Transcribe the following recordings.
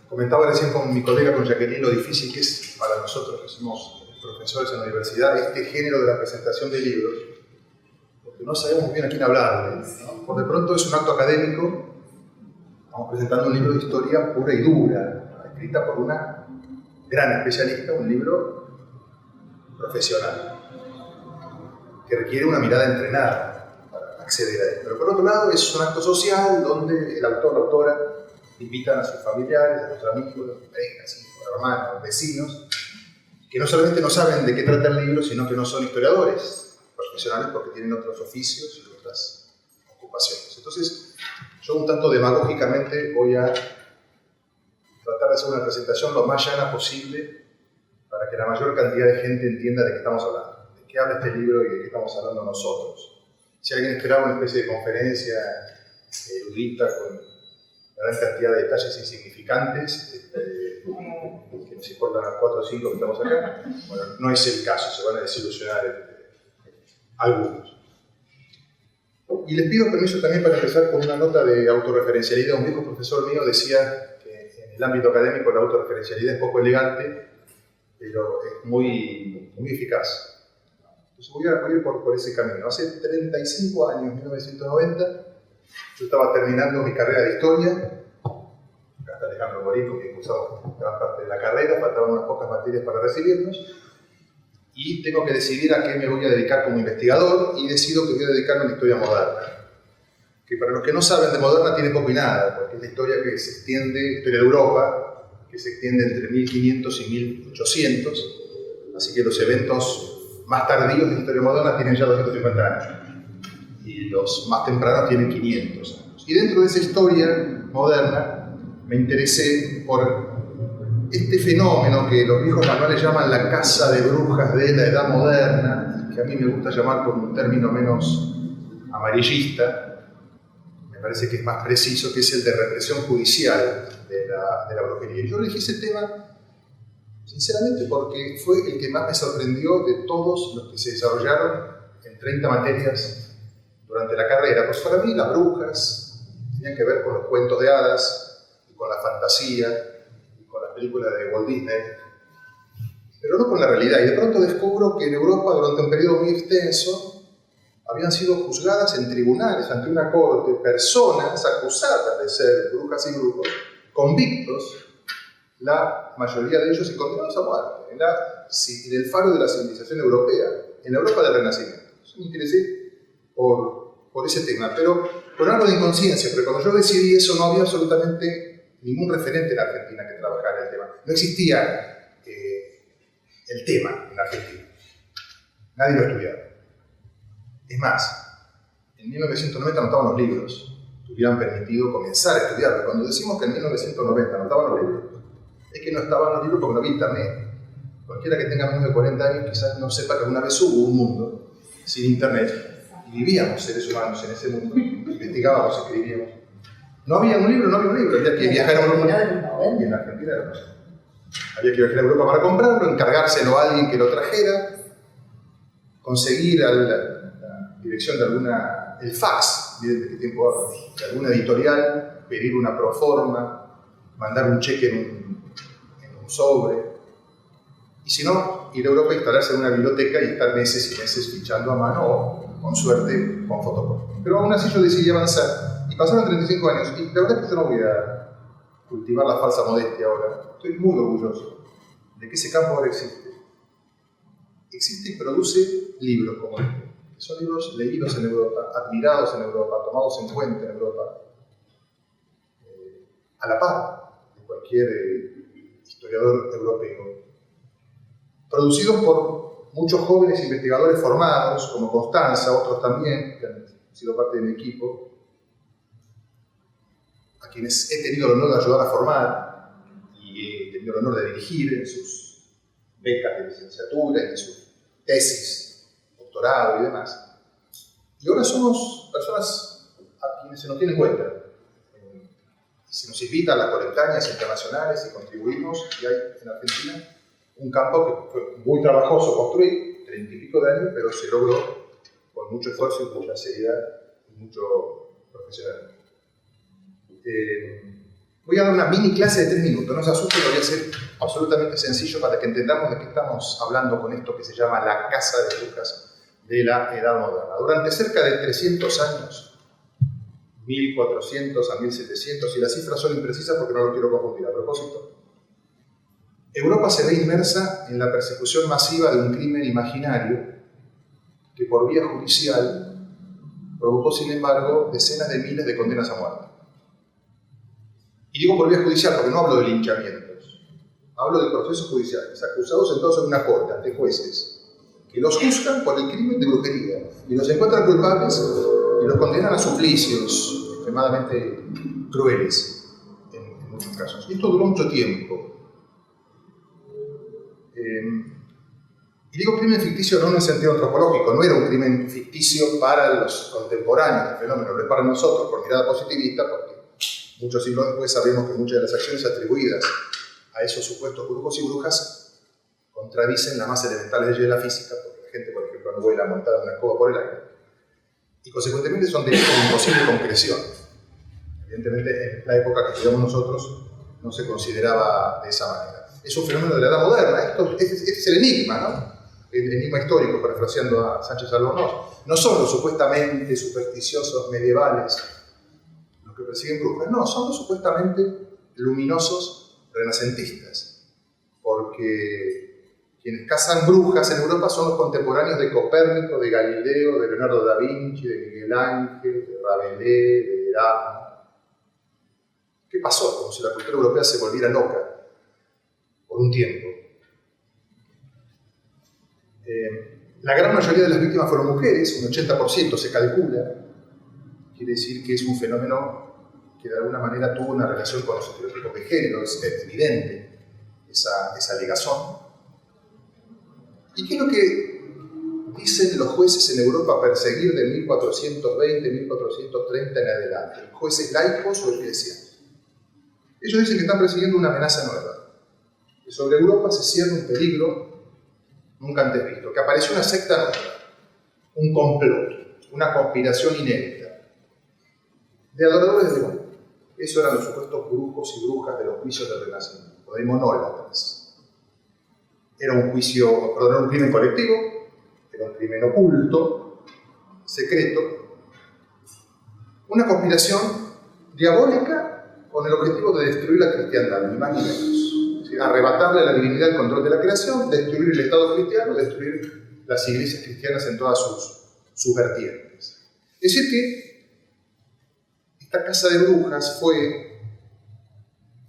Comentaba recién con mi colega, con Jacqueline, lo difícil que es para nosotros que somos profesores en la universidad este género de la presentación de libros, porque no sabemos muy bien a quién hablarle, ¿no? Por de pronto es un acto académico, estamos presentando un libro de historia pura y dura, escrita por una gran especialista, un libro profesional, que requiere una mirada entrenada para acceder a él. Pero por otro lado es un acto social donde el autor, la autora, invitan a sus familiares, a sus amigos, a sus parejas, hijos, hermanos, vecinos, que no solamente no saben de qué trata el libro, sino que no son historiadores profesionales porque tienen otros oficios y otras ocupaciones. Entonces, yo un tanto demagógicamente voy a tratar de hacer una presentación lo más llana posible para que la mayor cantidad de gente entienda de qué estamos hablando, de qué habla este libro y de qué estamos hablando nosotros. Si alguien esperaba una especie de conferencia erudita con gran cantidad de detalles insignificantes, que nos importan a 4 o 5 que estamos acá, bueno, no es el caso, se van a desilusionar algunos. Y les pido permiso también para empezar con una nota de autorreferencialidad. Un viejo profesor mío decía que en el ámbito académico la autorreferencialidad es poco elegante, pero es muy eficaz. Entonces voy a ir por ese camino. Hace 35 años, 1990, yo estaba terminando mi carrera de historia, acá está Alejandro Morito, que cursaba gran parte de la carrera, faltaban unas pocas materias para recibirnos, y tengo que decidir a qué me voy a dedicar como investigador, y decido que voy a dedicarme a la historia moderna, que para los que no saben de moderna tiene poco y nada, porque es la historia que se extiende, historia de Europa, que se extiende entre 1500 y 1800, así que los eventos más tardíos de la historia moderna tienen ya 250 años. Y los más tempranos tienen 500 años. Y dentro de esa historia moderna me interesé por este fenómeno que los viejos manuales llaman la caza de brujas de la edad moderna, que a mí me gusta llamar con un término menos amarillista, me parece que es más preciso, que es el de represión judicial de la brujería. Y yo elegí ese tema sinceramente porque fue el que más me sorprendió de todos los que se desarrollaron en 30 materias durante la carrera, pues para mí las brujas tenían que ver con los cuentos de hadas, y con la fantasía, y con las películas de Walt Disney, pero no con la realidad. Y de pronto descubro que en Europa, durante un periodo muy extenso, habían sido juzgadas en tribunales, ante una corte, personas acusadas de ser brujas y brujos, convictos, la mayoría de ellos, y condenados a muerte, en el faro de la civilización europea, en la Europa del Renacimiento. Yo me interesé por ese tema, pero con algo de inconsciencia, porque cuando yo decidí eso no había absolutamente ningún referente en Argentina que trabajara el tema. No existía el tema en Argentina. Nadie lo estudiaba. Es más, en 1990 no estaban los libros que hubieran permitido comenzar a estudiarlo. Cuando decimos que en 1990 no estaban los libros, es que no estaban los libros porque no había internet. Cualquiera que tenga menos de 40 años quizás no sepa que alguna vez hubo un mundo sin internet. Y vivíamos seres humanos en ese mundo, investigábamos, escribíamos. No había un libro, había que viajar a Europa. Y en Argentina era así. Había que viajar a Europa para comprarlo, encargárselo a alguien que lo trajera, conseguir la dirección de el fax, miren de qué tiempo hablo, de alguna editorial, pedir una proforma, mandar un cheque en un sobre. Y si no, ir a Europa, instalarse en una biblioteca y estar meses y meses fichando a mano o, con suerte, con fotocopia. Pero aún así yo decidí avanzar. Y pasaron 35 años. Y la verdad es que yo no voy a cultivar la falsa modestia ahora. Estoy muy orgulloso de que ese campo ahora existe. Existe y produce libros como este. Que son libros leídos en Europa, admirados en Europa, tomados en cuenta en Europa. A la par de cualquier historiador europeo. Producidos por muchos jóvenes investigadores formados, como Constanza, otros también, que han sido parte de mi equipo, a quienes he tenido el honor de ayudar a formar y he tenido el honor de dirigir en sus becas de licenciatura, en sus tesis, doctorado y demás. Y ahora somos personas a quienes se nos tiene en cuenta. Se nos invita a las colectañas internacionales y contribuimos, y hay en Argentina un campo que fue muy trabajoso construir, 30 y pico de años, pero se logró con mucho esfuerzo y mucha seriedad y mucho profesionalismo. Voy a dar una mini clase de 3 minutos, no se asusten, lo voy a hacer absolutamente sencillo para que entendamos de qué estamos hablando con esto que se llama la caza de brujas de la Edad Moderna. Durante cerca de 300 años, 1400 a 1700, y las cifras son imprecisas porque no lo quiero confundir a propósito, Europa se ve inmersa en la persecución masiva de un crimen imaginario que por vía judicial provocó, sin embargo, decenas de miles de condenas a muerte. Y digo por vía judicial porque no hablo de linchamientos, hablo de procesos judiciales, acusados sentados en una corte ante jueces que los juzgan por el crimen de brujería y los encuentran culpables y los condenan a suplicios extremadamente crueles en muchos casos. Y esto duró mucho tiempo. Y digo crimen ficticio no en el sentido antropológico, no era un crimen ficticio para los contemporáneos del fenómeno, no es para nosotros por mirada positivista, porque muchos siglos después sabemos que muchas de las acciones atribuidas a esos supuestos brujos y brujas contradicen las más elementales leyes de la física, porque la gente, por ejemplo, no vuela montada en una escoba por el aire, y consecuentemente son delitos de imposible concreción. Evidentemente, en la época que estudiamos nosotros no se consideraba de esa manera. Es un fenómeno de la Edad Moderna, este es el enigma, ¿no? El enigma histórico, parafraseando a Sánchez Albornoz. No son los supuestamente supersticiosos medievales los que persiguen brujas, no, son los supuestamente luminosos renacentistas, porque quienes cazan brujas en Europa son los contemporáneos de Copérnico, de Galileo, de Leonardo da Vinci, de Miguel Ángel, de Rabelais, de Erasmo. ¿Qué pasó? Como si la cultura europea se volviera loca por un tiempo. La gran mayoría de las víctimas fueron mujeres, un 80% se calcula. Quiere decir que es un fenómeno que de alguna manera tuvo una relación con los estereotipos de género, es evidente esa ligazón. ¿Y qué es lo que dicen los jueces en Europa a perseguir de 1420, 1430 en adelante? ¿Jueces laicos o eclesiásticos? Ellos dicen que están persiguiendo una amenaza nueva, que sobre Europa se cierne un peligro nunca antes visto, que apareció una secta nueva, un complot, una conspiración inédita, de adoradores de demonios. Eso eran los supuestos brujos y brujas de los juicios del Renacimiento, de monólatras. Era un crimen colectivo, era un crimen oculto, secreto, una conspiración diabólica con el objetivo de destruir la cristiandad, ni más ni menos. Es decir, arrebatarle a la divinidad el control de la creación, destruir el Estado cristiano, destruir las iglesias cristianas en todas sus vertientes. Es decir que esta caza de brujas fue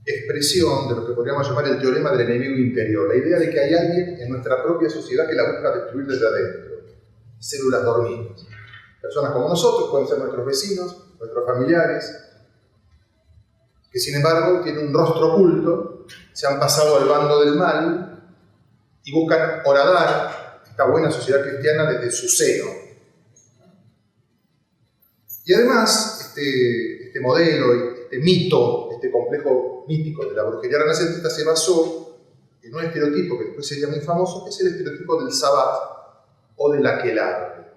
expresión de lo que podríamos llamar el teorema del enemigo interior, la idea de que hay alguien en nuestra propia sociedad que la busca destruir desde adentro, células dormidas. Personas como nosotros, pueden ser nuestros vecinos, nuestros familiares, que sin embargo tienen un rostro oculto, se han pasado al bando del mal y buscan horadar esta buena sociedad cristiana desde su seno. Y además, este modelo, este mito, este complejo mítico de la brujería renacentista se basó en un estereotipo que después sería muy famoso, que es el estereotipo del Sabbat o del aquelarre.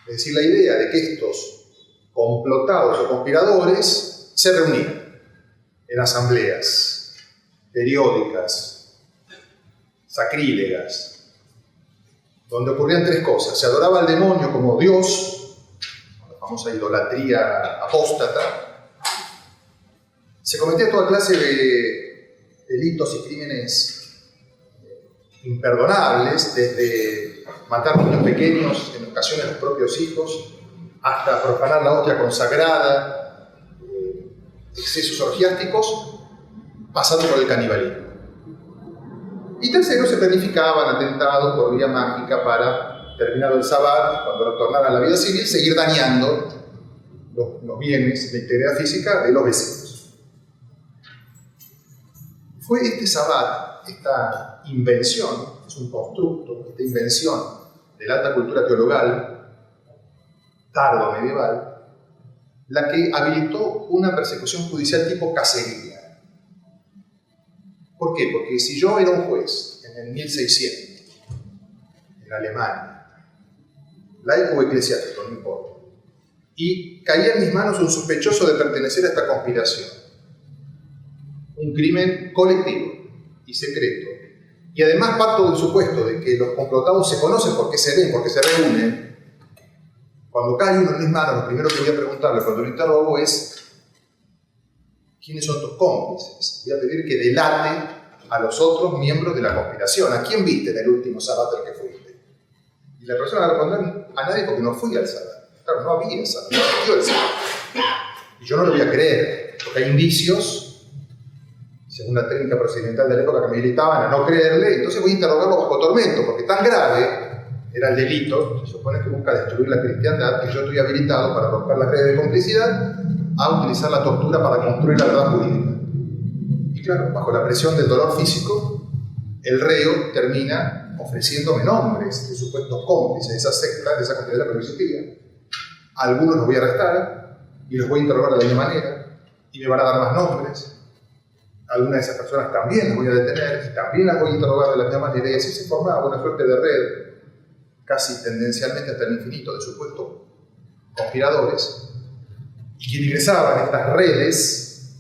Es decir, la idea de que estos complotados o conspiradores se reunían en asambleas periódicas, sacrílegas, donde ocurrían 3 cosas. Se adoraba al demonio como Dios, la famosa idolatría apóstata. Se cometía toda clase de delitos y crímenes imperdonables, desde matar niños pequeños, en ocasiones los propios hijos, hasta profanar la hostia consagrada, excesos orgiásticos, pasando por el canibalismo. Y tercero, se planificaban atentados por vía mágica para, terminado el Sabbat, cuando retornaran a la vida civil, seguir dañando los bienes de integridad física de los vecinos. Fue este Sabbat, esta invención, es un constructo, esta invención de la alta cultura teologal, tardo medieval, la que habilitó una persecución judicial tipo cacería. ¿Por qué? Porque si yo era un juez en el 1600, en Alemania, laico o eclesiástico, no importa, y caía en mis manos un sospechoso de pertenecer a esta conspiración, un crimen colectivo y secreto. Y además parto del supuesto de que los complotados se conocen porque se ven, porque se reúnen. Cuando cae uno en mis manos, lo primero que voy a preguntarle cuando lo interrogo es ¿quiénes son tus cómplices? Voy a pedir que delate a los otros miembros de la conspiración. ¿A quién viste en el último sábado al que fuiste? Y la persona va a responder a nadie porque no fui al sábado. Claro, no había sábado, no existió el sábado. Y yo no lo voy a creer, porque hay indicios, según la técnica procedimental de la época, que me militaban a no creerle, entonces voy a interrogarlo bajo tormento, porque tan grave era el delito, se supone que busca destruir la cristiandad, que yo estoy habilitado para romper las redes de complicidad, a utilizar la tortura para construir la verdad jurídica. Y claro, bajo la presión del dolor físico, el reo termina ofreciéndome nombres de supuestos cómplices de esa secta, de esa comunidad que no existía. A algunos los voy a arrestar y los voy a interrogar de la misma manera y me van a dar más nombres. Algunas de esas personas también las voy a detener y también las voy a interrogar de la misma manera, y así se formaba una suerte de red, casi tendencialmente hasta el infinito, de supuestos conspiradores. Y quien ingresaba en estas redes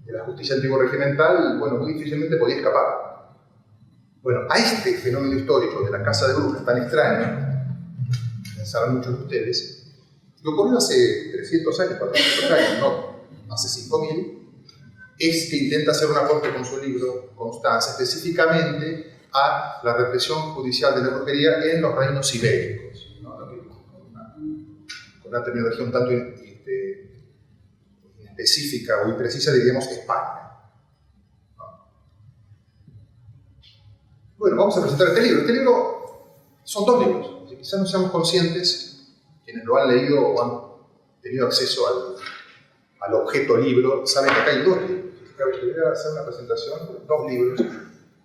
de la justicia antiguo-regimental, bueno, muy difícilmente podía escapar. Bueno, a este fenómeno histórico de la casa de brujas tan extraño, pensaron muchos de ustedes, que ocurrió hace 300 años, 400 años, no, hace 5000, es que intenta hacer un aporte con su libro Constanza, específicamente a la represión judicial de la brujería en los reinos ibéricos, ¿no? Con una terminología un tanto específica o imprecisa, diríamos España. ¿No? Bueno, vamos a presentar este libro. Este libro son 2 libros. Quizás no seamos conscientes, quienes lo han leído o han tenido acceso al objeto libro, saben que acá hay 2 libros. Voy a hacer una presentación de 2 libros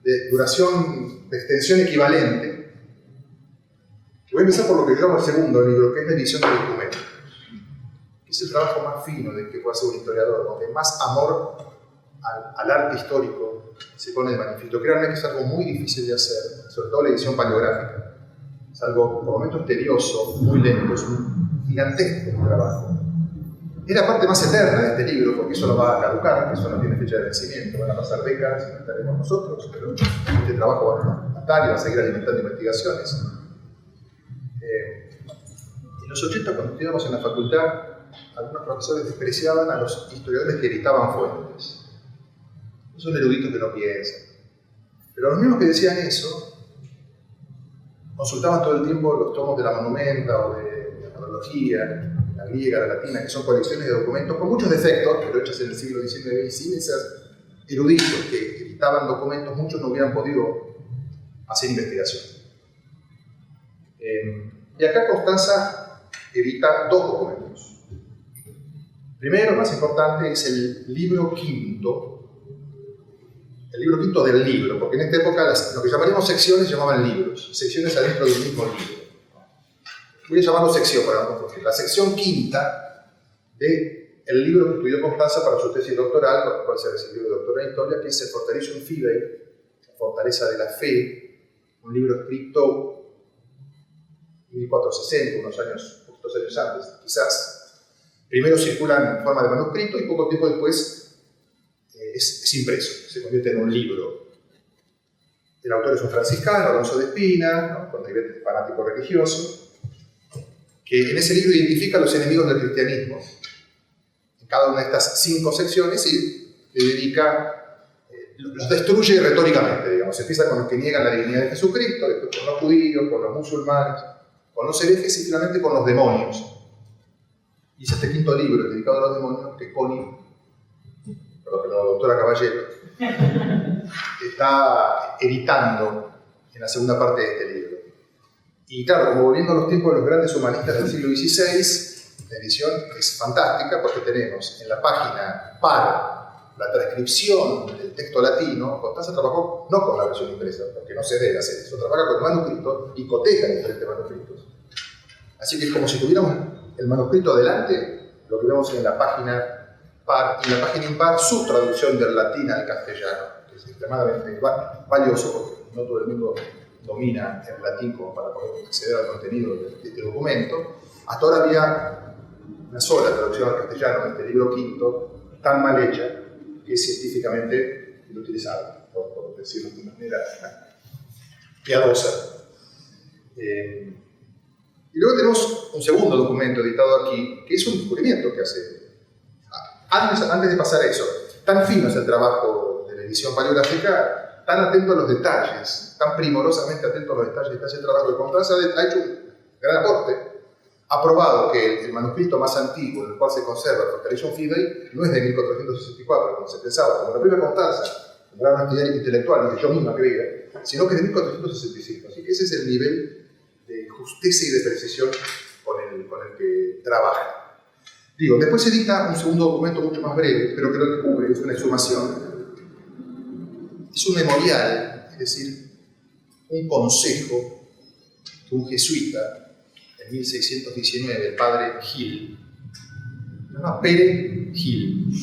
de duración, de extensión equivalente. Voy a empezar por lo que yo llamo el segundo libro, que es la edición de documentos, que es el trabajo más fino de que puede hacer un historiador, donde más amor al arte histórico se pone de manifiesto. Créanme que es algo muy difícil de hacer, sobre todo la edición paleográfica. Es algo por momentos tedioso, muy lento, es un gigantesco trabajo. Es la parte más eterna de este libro, porque eso no va a caducar, eso no tiene fecha de vencimiento, van a pasar décadas y no estaremos nosotros, pero este trabajo va a estar y va a seguir alimentando investigaciones. En los 80, cuando estudiamos en la facultad, algunos profesores despreciaban a los historiadores que editaban fuentes. Son eruditos que no piensan. Pero los mismos que decían eso, consultaban todo el tiempo los tomos de la Monumenta o de la Cronología, la griega, la latina, que son colecciones de documentos con muchos defectos, pero hechas en el siglo XIX, y sin esos eruditos que editaban documentos, muchos no hubieran podido hacer investigación. Y acá Constanza edita 2 documentos. Primero, más importante, es el libro quinto del libro, porque en esta época lo que llamaríamos secciones llamaban libros, secciones adentro del mismo libro. Voy a llamarlo sección para no confundir. La sección quinta del libro que estudió Constanza para su tesis doctoral, con el cual se recibió de doctora en historia, que es el Fortalicium Fidei, la fortaleza de la fe, un libro escrito en 1460, unos años antes, quizás. Primero circula en forma de manuscrito y poco tiempo después es impreso, se convierte en un libro. El autor es un franciscano, Alonso de Espina, ¿no? Con nivel fanático religioso, que en ese libro identifica a los enemigos del cristianismo en cada una de estas 5 secciones y le dedica, los destruye retóricamente, digamos. Empieza con los que niegan la divinidad de Jesucristo, después con los judíos, con los musulmanes, con los herejes y finalmente con los demonios. Y es este quinto libro dedicado a los demonios que Connie, la doctora Caballero, está editando en la segunda parte de este libro. Y claro, como volviendo a los tiempos de los grandes humanistas del siglo XVI, la edición es fantástica porque tenemos en la página par la transcripción del texto latino. Constanza trabajó no con la versión impresa, porque no se debe hacer eso, trabaja con el manuscrito y coteja diferentes manuscritos. Así que es como si tuviéramos el manuscrito adelante, lo que vemos en la página par, y en la página impar su traducción del latín al castellano, que es extremadamente valioso porque no todo el mundo domina el latín como para poder acceder al contenido de este documento. Hasta ahora había una sola traducción al castellano de este libro quinto, tan mal hecha, que es científicamente inutilizable, por decirlo de una manera piadosa. Y luego tenemos un segundo documento editado aquí, que es un descubrimiento que hace. Antes de pasar a eso, tan fino es el trabajo de la edición paleográfica, tan atento a los detalles, tan primorosamente atento a los detalles de ese trabajo de Constanza, ha hecho un gran aporte. Ha probado que el manuscrito más antiguo en el cual se conserva el Fortalicium Fidei no es de 1464, como se pensaba, como la primera Constanza, una gran actividad intelectual, que yo misma creía, sino que es de 1465. Así que ese es el nivel de justeza y de precisión con el que trabaja. Digo, después se edita un segundo documento mucho más breve, pero que lo que cubre es una exhumación. Es un memorial, es decir, un consejo que un jesuita, en 1619, el padre Gil, se llama Pere Gil.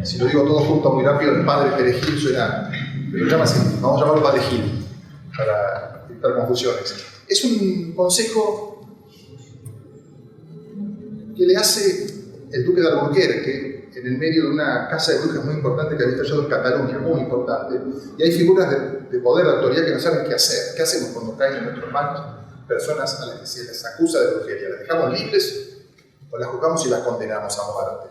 Si lo digo todo junto muy rápido, el padre Pere Gil suena, pero llama así, vamos a llamarlo padre Gil, para evitar confusiones. Es un consejo que le hace el duque de Alburquerque en el medio de una casa de brujas muy importante que había estallado en Cataluña, muy importante, y hay figuras de poder, de autoridad que no saben qué hacer. ¿Qué hacemos cuando caen en nuestras manos personas a las que se les acusa de brujería? ¿Las dejamos libres o las juzgamos y las condenamos a muerte?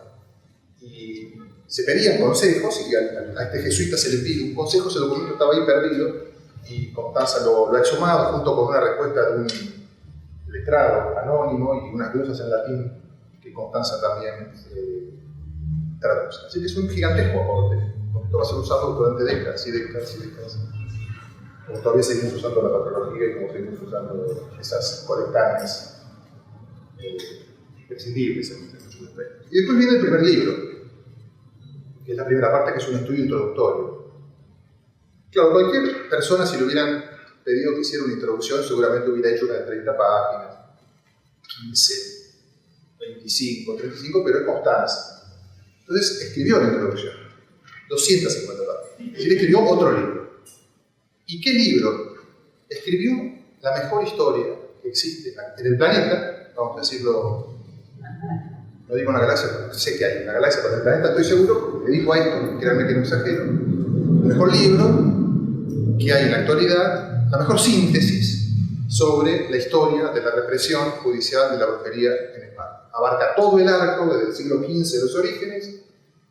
Y se pedían consejos, y a este jesuita se le pide un consejo. Ese documento estaba ahí perdido, y Constanza lo ha exhumado junto con una respuesta de un letrado anónimo y unas glosas en latín que Constanza también traduce. Así que es un gigantesco aporte, porque esto va a ser usado durante décadas y décadas y décadas. Como todavía seguimos usando la patrología y como seguimos usando esas colectáneas imprescindibles en muchos aspectos. Y después viene el primer libro, que es la primera parte, que es un estudio introductorio. Claro, cualquier persona, si le hubieran pedido que hiciera una introducción, seguramente hubiera hecho una de 30 páginas, 15, 25, 35, pero es Constanza. Entonces escribió la introducción, 250 páginas. Es decir, escribió otro libro. ¿Y qué libro? Escribió la mejor historia que existe en el planeta, vamos a decirlo, no digo una galaxia, porque sé que hay una galaxia, pero en el planeta estoy seguro, porque le dijo a esto, créanme que no exagero, el mejor libro que hay en la actualidad, la mejor síntesis sobre la historia de la represión judicial de la brujería en España. Abarca todo el arco desde el siglo XV de los orígenes,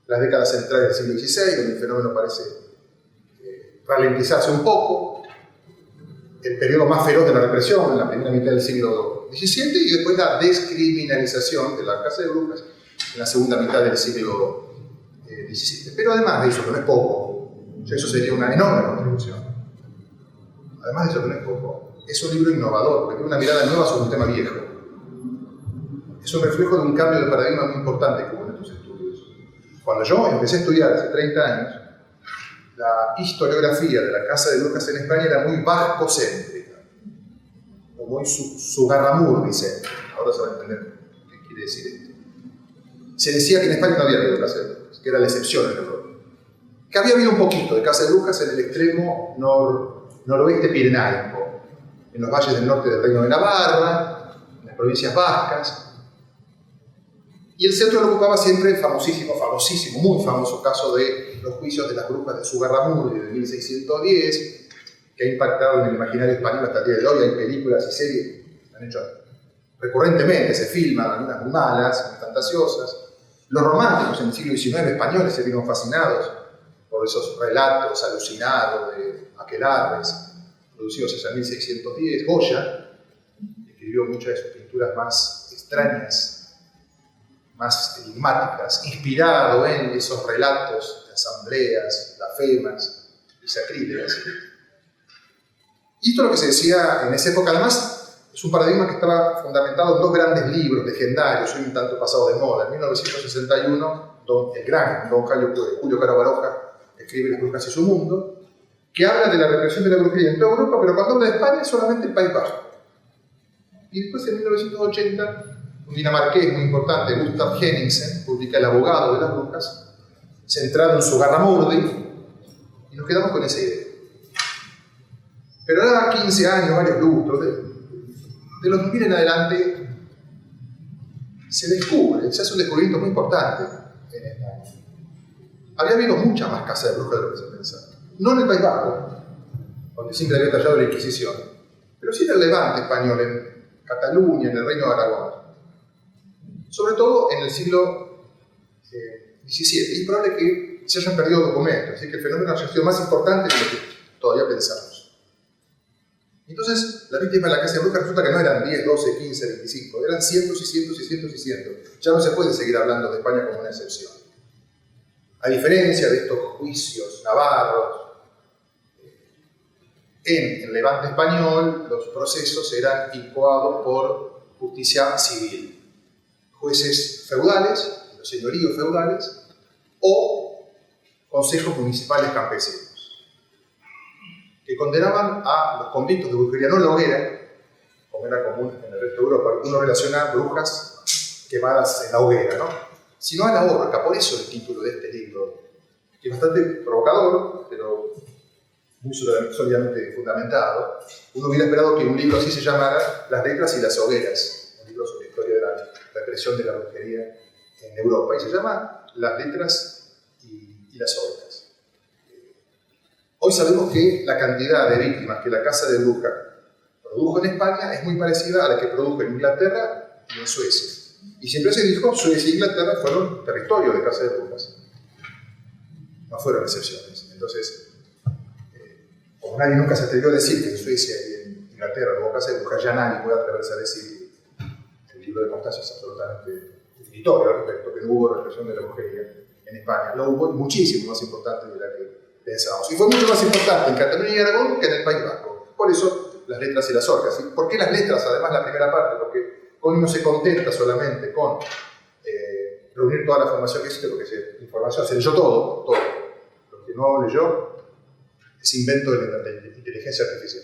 las décadas centrales del siglo XVI, donde el fenómeno parece ralentizarse un poco, el periodo más feroz de la represión en la primera mitad del siglo XVII, y después la descriminalización de la casa de brujas en la segunda mitad del siglo XVII. Pero además de eso, que no es poco, eso sería una enorme contribución. Además de eso, que no es poco, es un libro innovador, porque tiene una mirada nueva sobre un tema viejo. Es un reflejo de un cambio de paradigma muy importante que hubo en estos estudios. Cuando yo empecé a estudiar hace 30 años, la historiografía de la casa de brujas en España era muy vascocéntrica, o muy sugarramurdicéntrica. Ahora se va a entender qué quiere decir esto. Se decía que en España no había habido casa de brujas, que era la excepción en Europa. Que había habido un poquito de casa de brujas en el extremo noroeste pirenaico, en los valles del norte del Reino de Navarra, en las provincias vascas. Y el centro lo ocupaba siempre el famosísimo, muy famoso caso de los juicios de las brujas de Zugarramurdi de 1610, que ha impactado en el imaginario español hasta el día de hoy. Hay películas y series que han hecho recurrentemente, se filman, algunas muy malas, muy fantasiosas. Los románticos en el siglo XIX españoles se vieron fascinados por esos relatos alucinados de aquelarres, producidos hacia 1610. Goya escribió muchas de sus pinturas más extrañas, más enigmáticas, inspirado en esos relatos de asambleas, blasfemas y sacrílegas. Y esto es lo que se decía en esa época. Además, es un paradigma que estaba fundamentado en dos grandes libros legendarios, hoy un tanto pasado de moda. En 1961, el gran don Julio Caro Baroja escribe Las brujas y su mundo, que habla de la represión de la brujería en toda Europa, pero cuando habla de España es solamente el País Vasco. Y después, en 1980, un dinamarqués muy importante, Gustav Henningsen, publica El abogado de las brujas, centrado en Zugarramurdi, y nos quedamos con esa idea. Pero ahora 15 años, varios lustros, de los 2000 en adelante, se hace un descubrimiento muy importante en España. había habido mucha más caza de brujas de lo que se pensaba. No en el País Vasco, donde siempre había tallado la Inquisición, pero sí en el Levante español, en Cataluña, en el Reino de Aragón. Sobre todo en el siglo XVII. Y es probable que se hayan perdido documentos, así que el fenómeno haya sido más importante de lo que todavía pensamos. Entonces, las víctimas de la caza de brujas resulta que no eran 10, 12, 15, 25, eran cientos y cientos y cientos y cientos. Ya no se puede seguir hablando de España como una excepción. A diferencia de estos juicios navarros, en el Levante español los procesos eran incoados por justicia civil. Jueces feudales, los señoríos feudales, o consejos municipales campesinos, que condenaban a los convictos de brujería, no en la hoguera, como era común en el resto de Europa. Uno relaciona brujas quemadas en la hoguera, ¿no? Sino a la horca. Por eso el título de este libro, que es bastante provocador, pero muy sólidamente fundamentado. Uno hubiera esperado que un libro así se llamara Las letras y las hogueras, un libro sobre la historia de la represión de la brujería en Europa, y se llama Las letras y las hogueras. Hoy sabemos que la cantidad de víctimas que la caza de brujas produjo en España es muy parecida a la que produjo en Inglaterra y en Suecia. Y siempre se dijo, Suecia e Inglaterra fueron territorios de caza de brujas. No fueron excepciones. Entonces, como nadie nunca se atrevió a decir que en Suecia y en Inglaterra no hubo caza de brujas, ya nadie puede atreverse a decir que el libro de Constancio es absolutamente definitorio al respecto, que no hubo represión de la brujería en España. Lo hubo, muchísimo más importante de la que pensábamos. Y fue mucho más importante en Cataluña y Aragón que en el País Vasco. Por eso, las letras y las horcas. ¿Y por qué las letras? Además, la primera parte, porque hoy no se contenta solamente con reunir toda la información que existe, porque información se leyó todo. Lo que no leyó es invento de la inteligencia artificial.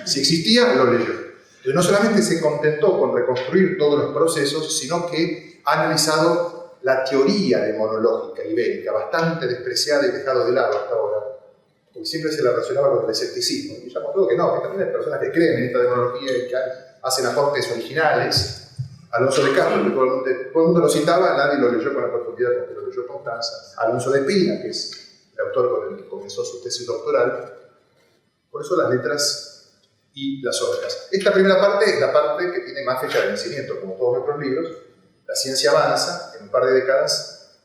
Si existía, lo leyó. Entonces, no solamente se contentó con reconstruir todos los procesos, sino que ha analizado la teoría demonológica ibérica, bastante despreciada y dejada de lado hasta ahora, porque siempre se la relacionaba con el escepticismo. Y ya mostró que no, que también hay personas que creen en esta demonología y que hacen aportes originales. Alonso de Castro, que todo el mundo lo citaba, nadie lo leyó con la profundidad con que lo leyó Constanza. Alonso de Pina, que es el autor con el que comenzó su tesis doctoral. Por eso las letras y las horcas. Esta primera parte es la parte que tiene más fecha de vencimiento, como todos nuestros libros. La ciencia avanza, en un par de décadas,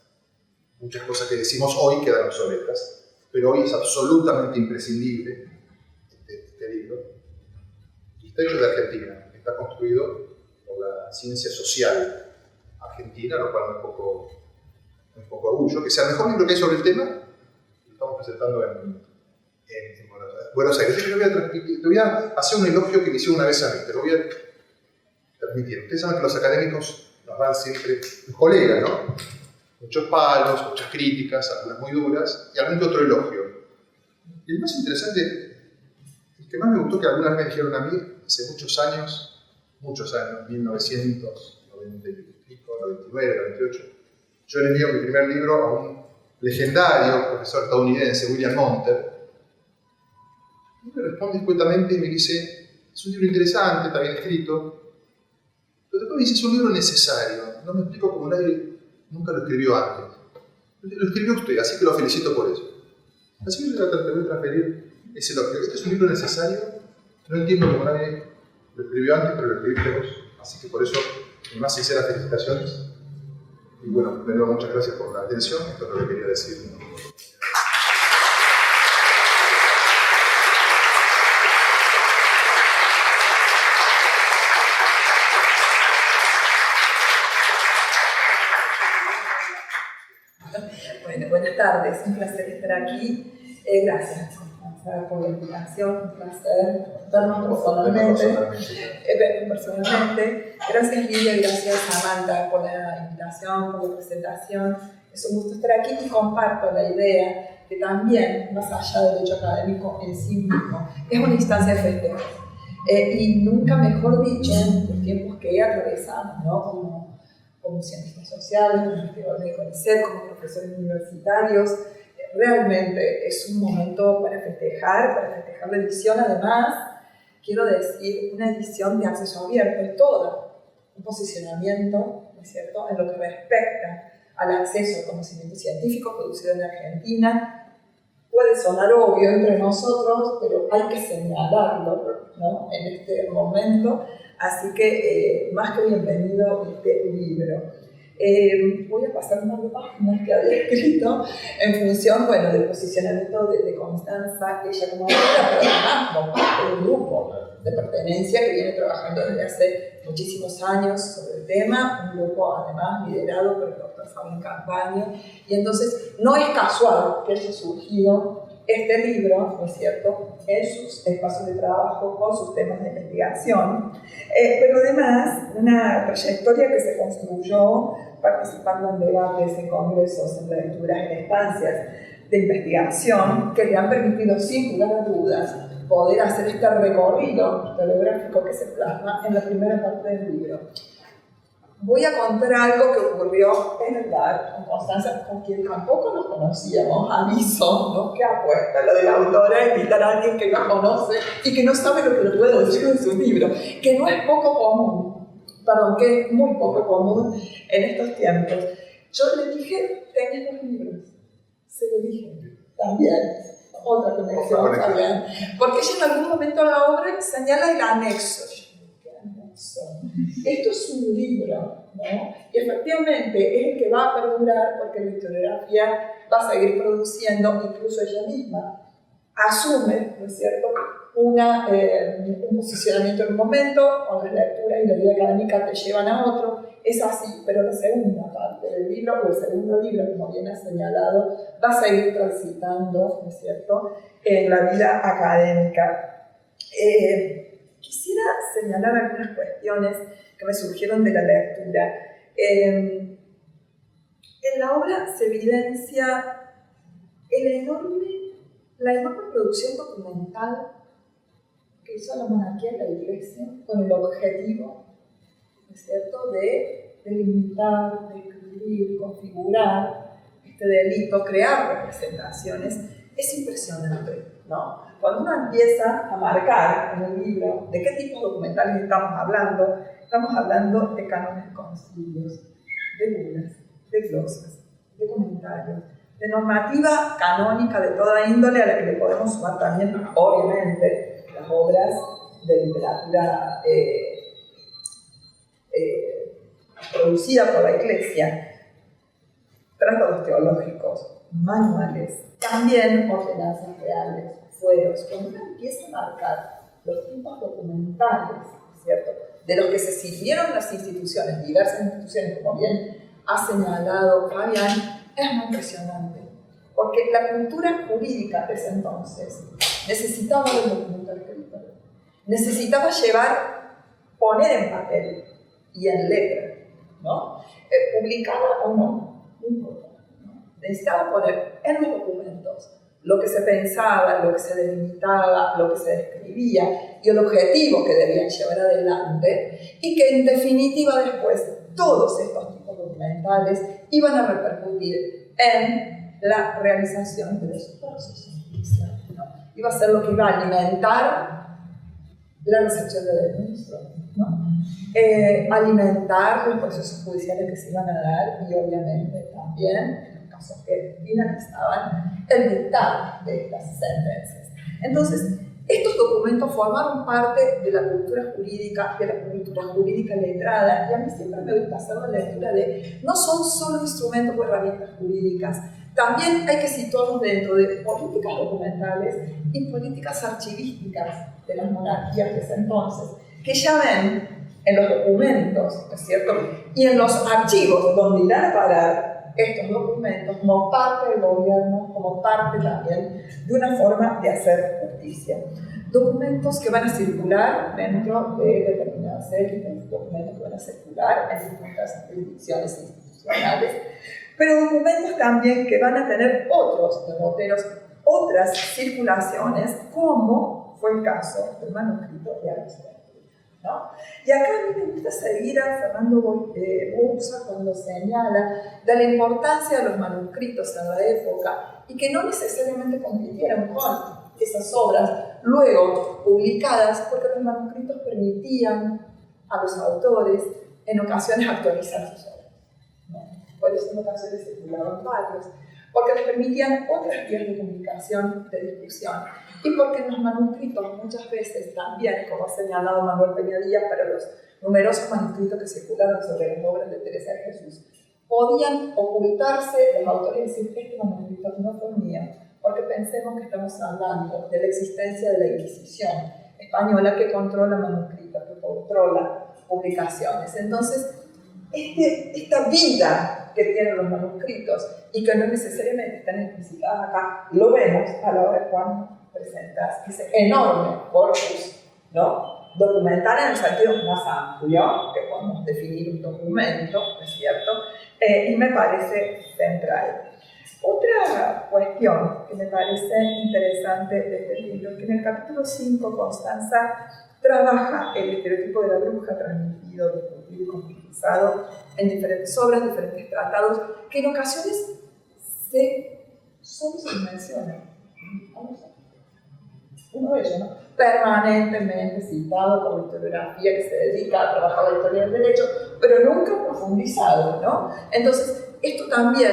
muchas cosas que decimos hoy quedan obsoletas, pero hoy es absolutamente imprescindible este libro. Y está hecho de Argentina, está construido por la ciencia social argentina, lo cual me da un poco orgullo, que sea el mejor libro que hay sobre el tema. Lo estamos presentando en Buenos Aires. Te voy a hacer un elogio que me hicieron una vez a mí, te lo voy a transmitir. Ustedes saben que los académicos nos dan siempre, los colegas, ¿no? Muchos palos, muchas críticas, algunas muy duras, y algún que otro elogio. Y el más interesante, el que más me gustó que algunas me dijeron a mí, hace muchos años, 1990 y pico, 99, 98, yo le envío mi primer libro a un legendario profesor estadounidense, William Monter. Y me responde escuetamente y me dice, es un libro interesante, está bien escrito, pero después me dice, es un libro necesario. No me explico cómo nadie nunca lo escribió antes. Lo escribió usted, así que lo felicito por eso. Así que yo te voy a transferir ese elogio. Este es un libro necesario, no entiendo cómo nadie lo escribió antes, pero lo escribiste vos. Así que por eso, mis más sinceras felicitaciones. Y bueno, de nuevo, muchas gracias por la atención. Esto es lo que quería decir. Bueno, buenas tardes, un placer estar aquí. Gracias por la invitación, un placer vernos personalmente. Gracias Lidia, gracias Amanda por la invitación, por la presentación. Es un gusto estar aquí y comparto la idea que también, más allá del hecho académico en sí mismo, es una instancia de festejo. Y nunca mejor dicho, en los tiempos que atravesamos, ¿no? Como cientistas sociales, como investigadores de CONICET, como profesores universitarios. Realmente es un momento para festejar la edición. Además, quiero decir, una edición de acceso abierto, es todo un posicionamiento, ¿no es cierto?, en lo que respecta al acceso al conocimiento científico producido en Argentina. Puede sonar obvio entre nosotros, pero hay que señalarlo, ¿no?, en este momento. Así que más que bienvenido este libro. Voy a pasar un par de páginas que había escrito en función, bueno, del posicionamiento de Constanza, ella como autora, pero además como parte del grupo de pertenencia que viene trabajando desde hace muchísimos años sobre el tema, un grupo además liderado por el doctor Fabián Campaña, y entonces no es casual que haya surgido este libro, ¿no es cierto?, en sus espacios de trabajo con sus temas de investigación, pero además una trayectoria que se construyó participando en debates, en congresos, en lecturas, en estancias de investigación que le han permitido, sin lugar a dudas, poder hacer este recorrido historiográfico que se plasma en la primera parte del libro. Voy a contar algo que ocurrió en el bar con Constanza, con quien tampoco nos conocíamos, aviso, ¿no?, que apuesta lo de la autora es invitar a alguien que no conoce y que no sabe lo que le puede decir de su libro, que no es poco común, perdón, que es muy poco común en estos tiempos. Yo le dije, tenés 2 libros, se lo dije, también, otra conexión también, porque ella en algún momento de la obra señala el anexo. Esto es un libro, ¿no? Y efectivamente es el que va a perdurar porque la historiografía va a seguir produciendo, incluso ella misma asume, ¿no es cierto?, un posicionamiento en un momento, o las lecturas y la vida académica te llevan a otro, es así, pero la segunda parte del libro, o el segundo libro, como bien ha señalado, va a seguir transitando, ¿no es cierto?, en la vida académica. Quisiera señalar algunas cuestiones que me surgieron de la lectura. En la obra se evidencia la enorme producción documental que hizo la monarquía y la Iglesia con el objetivo, ¿no es cierto?, de delimitar, de escribir, configurar este delito, crear representaciones. Es impresionante, ¿no? Cuando uno empieza a marcar en el libro de qué tipos documentales estamos hablando de cánones de concilios, de bulas, de glosas, de comentarios, de normativa canónica de toda índole a la que le podemos sumar también, obviamente, las obras de literatura producida por la Iglesia, tratados teológicos, manuales, también ordenanzas reales, fueros. Cuando uno empieza a marcar los tipos documentales, ¿cierto?, de los que se sirvieron las instituciones, diversas instituciones, como bien ha señalado Fabián, es muy impresionante, porque la cultura jurídica de ese entonces necesitaba del documento escrito, necesitaba poner en papel y en letra, ¿no?, publicada o no importa, ¿no?, necesitaba poner en los documentos lo que se pensaba, lo que se delimitaba, lo que se describía y el objetivo que debían llevar adelante, y que en definitiva después todos estos tipos documentales iban a repercutir en la realización de los procesos judiciales, ¿no? Iba a ser lo que iba a alimentar la recepción de denuncias, ¿no?, alimentar los procesos judiciales que se iban a dar y obviamente también que finalizaban el dictado de estas sentencias. Entonces, estos documentos formaron parte de la cultura jurídica letrada, y a mí siempre me gusta hacer la lectura de no son solo instrumentos o herramientas jurídicas, también hay que situarlos dentro de políticas documentales y políticas archivísticas de las monarquías de ese entonces, que ya ven en los documentos, ¿no es cierto?, y en los archivos donde irán a parar estos documentos como parte del gobierno, como parte también de una forma de hacer justicia. Documentos que van a circular dentro de determinadas élites, documentos que van a circular en distintas jurisdicciones institucionales, pero documentos también que van a tener otros derroteros, otras circulaciones, como fue el caso del manuscrito de Aristóteles, ¿no? Y acá a mí me gusta seguir a Fernando Bursa cuando señala de la importancia de los manuscritos en la época y que no necesariamente compitieron con esas obras luego publicadas, porque los manuscritos permitían a los autores en ocasiones actualizar sus obras, ¿no? Por eso libros en ocasiones circulaban varios, porque les permitían otras vías de comunicación, de discusión, y porque en los manuscritos muchas veces también, como ha señalado Manuel Peña Díaz, para los numerosos manuscritos que circularon sobre las obras de Teresa de Jesús, podían ocultarse los autores y decir, este manuscrito no fue mío, porque pensemos que estamos hablando de la existencia de la Inquisición española que controla manuscritos, que controla publicaciones. Entonces, esta vida que tienen los manuscritos y que no necesariamente están explicitadas acá, lo vemos a la hora cuando presentas ese enorme corpus, ¿no? Documental en el sentido más amplio, que podemos definir un documento, ¿no es cierto? Y me parece central. Otra cuestión que me parece interesante de este libro es que en el capítulo 5 Constanza trabaja el estereotipo de la bruja transmitido, discutido y complejizado en diferentes obras, diferentes tratados, que en ocasiones solo se mencionan. Uno de ellos, ¿no? Permanentemente citado por la historiografía que se dedica a trabajar la historia del derecho, pero nunca profundizado, ¿no? Entonces, esto también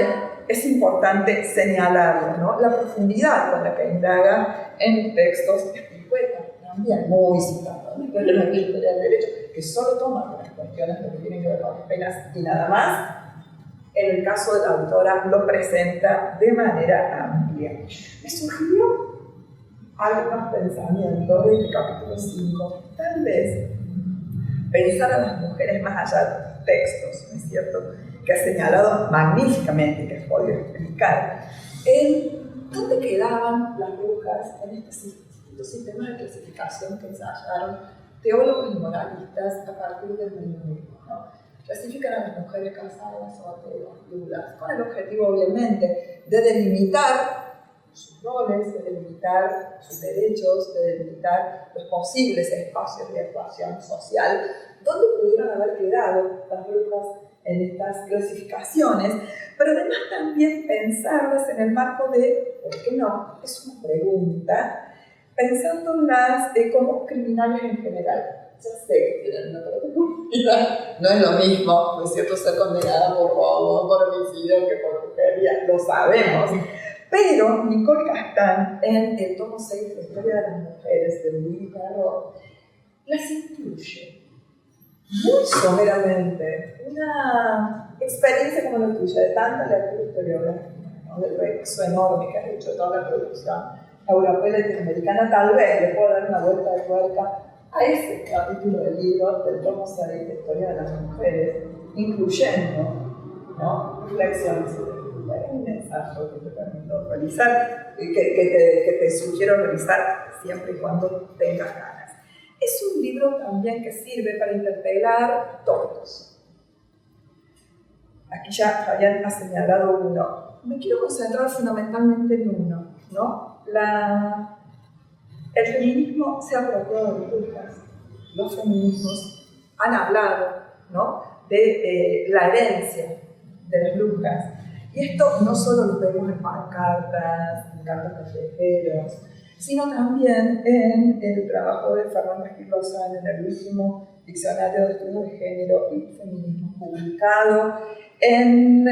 es importante señalarlo, ¿no? La profundidad con la que indaga en los textos de Pigüeta, también muy citado, ¿no? Pero la historia del derecho, que solo toma las cuestiones que tienen que ver con las penas y nada más, en el caso de la autora lo presenta de manera amplia. Me surgió algunos pensamientos del capítulo 5, tal vez pensar a las mujeres más allá de los textos, ¿no es cierto?, que ha señalado magníficamente, que has podido explicar, en dónde quedaban las brujas en estos sistemas de clasificación que ensayaron teólogos y moralistas a partir del medievalismo, ¿no? Clasifican a las mujeres casadas, solteras, viudas, con el objetivo, obviamente, de delimitar sus roles, de delimitar sus derechos, de delimitar los posibles espacios de actuación social, donde pudieron haber quedado las brujas en estas clasificaciones, pero además también pensarlas en el marco de, ¿por qué no? Es una pregunta, pensándolas como criminales en general. Ya sé que tienen una categoría, no es lo mismo, ¿no es cierto?, ser condenada por robo, por homicidio que por brujería, lo sabemos. Pero Nicole Castán, en el tomo 6 de la Historia de las Mujeres de Louis Carrot, las incluye muy someramente. Una experiencia como la tuya, de tanta lectura historiográfica, ¿no?, del recurso enorme que has hecho de toda la producción europea y latinoamericana, tal vez le puedo dar una vuelta de tuerca a ese capítulo del libro del tomo 6 de la Historia de las Mujeres, incluyendo, ¿no?, reflexiones sobre un mensaje que te permito realizar, que te sugiero realizar siempre y cuando tengas ganas. Es un libro también que sirve para interpelar todos. Aquí ya Fabián ha señalado uno. Me quiero concentrar fundamentalmente en uno, ¿no? El feminismo se ha apropiado de brujas. Los feminismos han hablado, ¿no?, de la herencia de las brujas. Y esto no solo lo vemos en pancartas, en cantos callejeros, sino también en el trabajo de Fernanda Gil Lozano en el último Diccionario de Estudios de Género y Feminismo, publicado en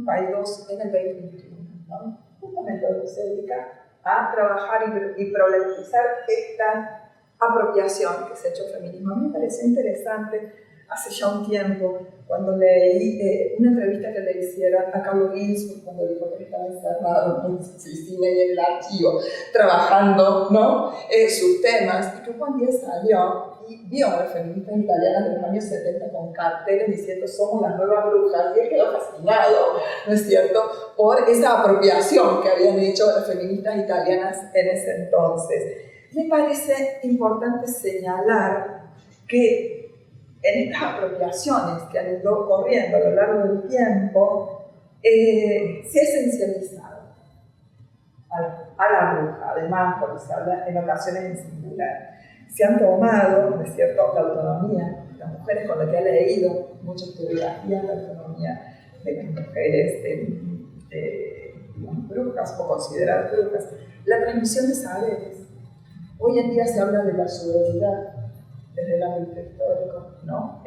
Paidós en el 2021, ¿no? Justamente donde se dedica a trabajar y problematizar esta apropiación que se ha hecho al feminismo. A mí me pareció interesante hace ya un tiempo, cuando leí una entrevista que le hicieron a Carlos Ginsburg cuando dijo que estaba encerrado en su oficina y en el archivo, trabajando, ¿no?, sus temas, y que Juan Díaz salió y vio a las feministas italianas de los años 70 con carteles diciendo somos las nuevas brujas, y él quedó fascinado, ¿no es cierto?, por esa apropiación que habían hecho las feministas italianas en ese entonces. Me parece importante señalar que en estas apropiaciones que han ido corriendo a lo largo del tiempo, se ha esencializado a la bruja, además, cuando se habla en ocasiones en singular. Se han tomado, ¿no es cierto?, la autonomía de las mujeres, con lo que ha leído muchas teorías, la autonomía de las mujeres brujas o consideradas brujas, la transmisión de saberes. Hoy en día se habla de la sororidad desde el ámbito histórico, ¿no?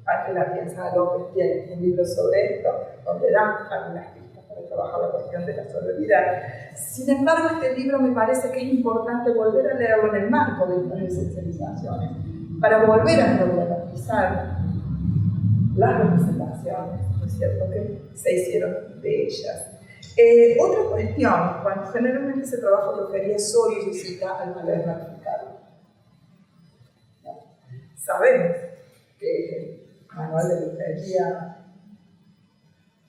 Ángela Pienza López tiene un libro sobre esto, donde da algunas pistas para trabajar la cuestión de la sororidad. Sin embargo, este libro me parece que es importante volver a leerlo en el marco de estas esencializaciones, para volver a problematizar las representaciones, ¿no es cierto?, que se hicieron de ellas. Otra cuestión, cuando generalmente se trabaja brujería, solo se cita al malver ratificado. Sabemos que el manual de brujería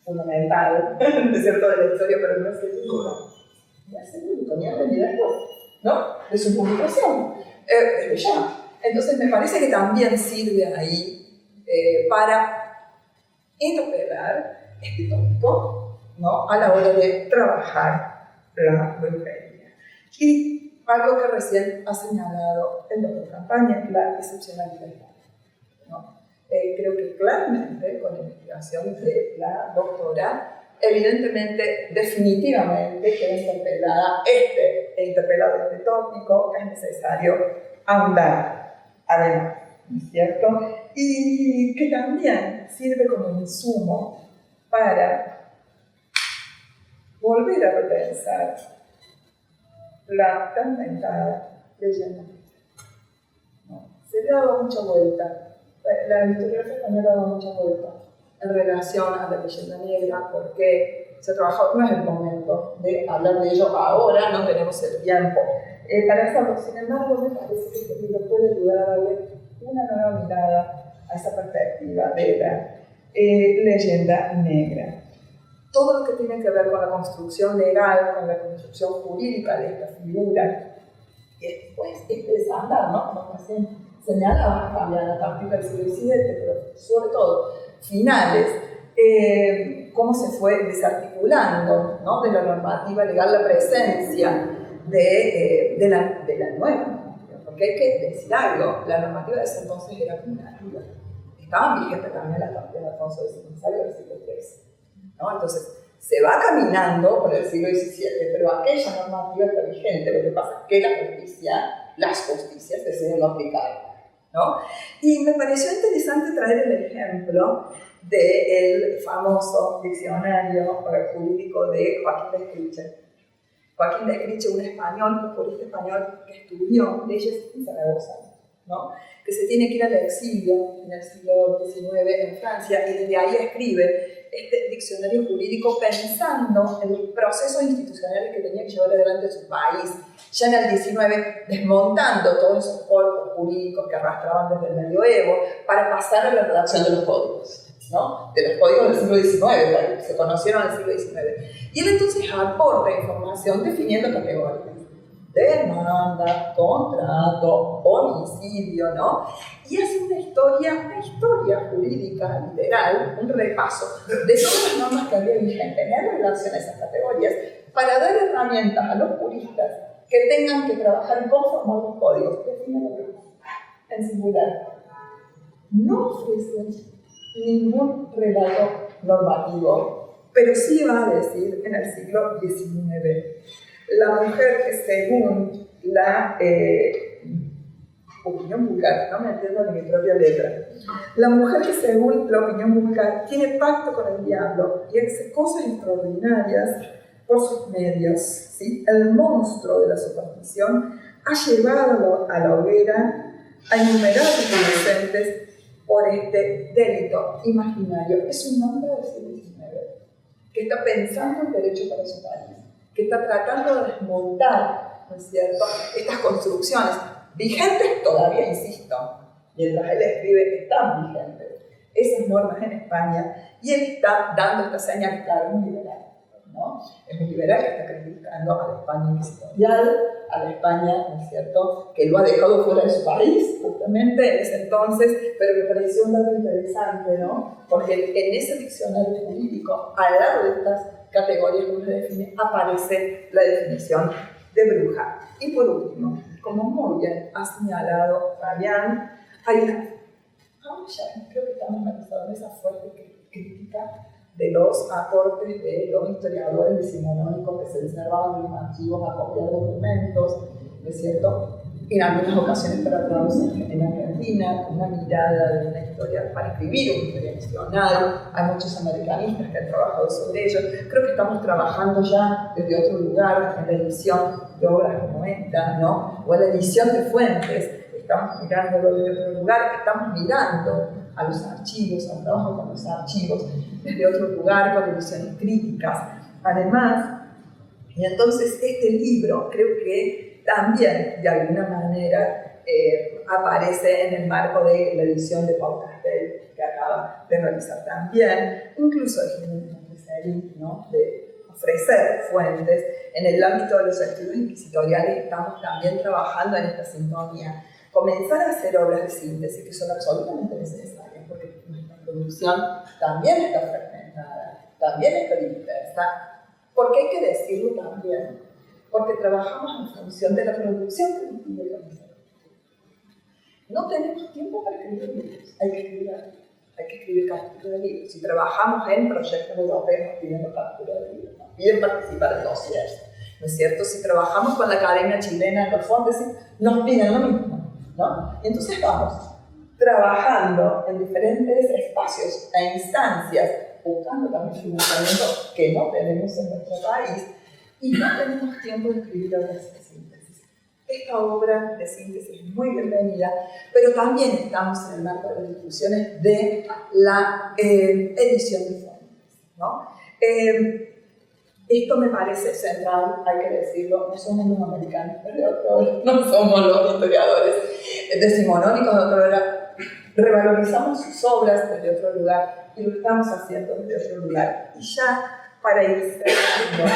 fundamental, ¿no es cierto?, de la historia, pero no es el único. Ya es el único, ni antes ni después, ¿no?, de su publicación, desde ya. Entonces me parece que también sirve ahí para interpelar este tópico, ¿no?, a la hora de trabajar la brujería. Y algo que recién ha señalado el doctor Campaña, la excepcionalidad, ¿no? Creo que claramente con la investigación de la doctora, evidentemente, definitivamente queda interpelado este tópico, que es necesario ahondar, además, ¿no es cierto? Y que también sirve como insumo para volver a repensar la tan mentada leyenda. ¿No? Se le ha dado mucha vuelta. La historiografía española ha dado mucha vuelta en relación a la leyenda negra, porque se ha trabajado, no es el momento de hablar de ello ahora, no tenemos el tiempo para hacerlo. Sin embargo, me parece que este libro puede ayudar a darle una nueva mirada a esa perspectiva de la leyenda negra. Todo lo que tiene que ver con la construcción legal, con la construcción jurídica de esta figura, que después es desandar, ¿no?, como recién señalaba Fabiana, a partir del siglo XVII, pero sobre todo finales, cómo se fue desarticulando, ¿no?, de la normativa legal la presencia de la nueva normativa. Porque hay que decir algo, la normativa de ese entonces era comunitaria. Estaban vigentes también las partes de Alfonso X del siglo XIII, ¿no? Entonces, se va caminando por el siglo XVII, pero aquella normativa está vigente. Lo que pasa es que las justicias deciden no aplicar, ¿no? Y me pareció interesante traer el ejemplo del famoso diccionario jurídico de Joaquín de Escriche. Joaquín de Escriche, un español, un jurista español que estudió leyes en Zaragoza, ¿no?, que se tiene que ir al exilio en el siglo XIX en Francia, y desde ahí escribe este diccionario jurídico pensando en los procesos institucionales que tenía que llevar adelante su país, ya en el XIX, desmontando todos esos cuerpos jurídicos que arrastraban desde el medioevo para pasar a la redacción de los códigos, ¿no?, de los códigos del siglo XIX, que se conocieron en el siglo XIX. Y él entonces aporta información definiendo categorías: demanda, contrato, homicidio, ¿no? Y hace una historia jurídica, literal, un repaso de todas las normas que había vigentes en relación a esas categorías, para dar herramientas a los juristas que tengan que trabajar y conformar los códigos. En singular, no ofrece ningún relato normativo, pero sí va a decir en el siglo XIX: la mujer que según la opinión vulgar, no me entiendo ni mi propia letra, la mujer que según la opinión vulgar tiene pacto con el diablo y hace cosas extraordinarias por sus medios, ¿sí?, el monstruo de la superstición ha llevado a la hoguera a innumerables inocentes por este delito imaginario. Es un hombre del siglo XIX que está pensando en derecho para su país, que está tratando de desmontar, ¿no es cierto?, estas construcciones vigentes todavía, insisto, mientras él escribe, están vigentes esas normas en España, y él está dando esta señal, claro, es un liberal, ¿no? Es un liberal que está criticando a la España inquisitorial, a la España, ¿no es cierto?, que lo ha dejado fuera de su país, justamente en ese entonces, pero me pareció un dato interesante, ¿no?, porque en ese diccionario jurídico, al lado de estas categorías que se define, aparece la definición de bruja. Y por último, como muy bien ha señalado Fabián, hay una, creo que estamos analizando esa fuerte crítica de los aportes de los historiadores decimonónicos que se reservaban en los archivos a copiar documentos, ¿no es cierto?, en algunas ocasiones para traducir en Argentina, una mirada de una historia, para escribir una historia nacional. Hay muchos americanistas que han trabajado sobre ello. Creo que estamos trabajando ya desde otro lugar, en la edición de obras como esta, ¿no? O en la edición de fuentes. Estamos mirándolo desde otro lugar, estamos mirando a los archivos, al trabajo con los archivos, desde otro lugar, con ediciones críticas. Además, y entonces este libro creo que también, de alguna manera, aparece en el marco de la edición de Pau Castel, que acaba de realizar también, incluso ¿no? de ofrecer fuentes. En el ámbito de los estudios inquisitoriales estamos también trabajando en esta sintonía. Comenzar a hacer obras de síntesis que son absolutamente necesarias, porque nuestra producción también está fragmentada, también está dispersa, porque hay que decirlo también, porque trabajamos en función de la producción colectiva y comercial. No tenemos tiempo para escribir libros, hay que escribir capítulos de libros. Si trabajamos en proyectos europeos, nos piden capítulos de libros, nos piden participar en dossiers, ¿no es cierto? Si trabajamos con la Academia Chilena en los fondos, nos piden lo mismo, ¿no? Y entonces vamos trabajando en diferentes espacios e instancias, buscando también financiamiento que no tenemos en nuestro país, y no tenemos tiempo de escribir obras de síntesis. Esta obra de síntesis es muy bienvenida, pero también estamos en el marco de las discusiones de la edición de fuentes, ¿no? Esto me parece central, hay que decirlo, no somos los americanos de autor, no somos los historiadores decimonónicos de autor, revalorizamos sus obras desde otro lugar y lo estamos haciendo desde otro lugar. Y ya para ir cerrando,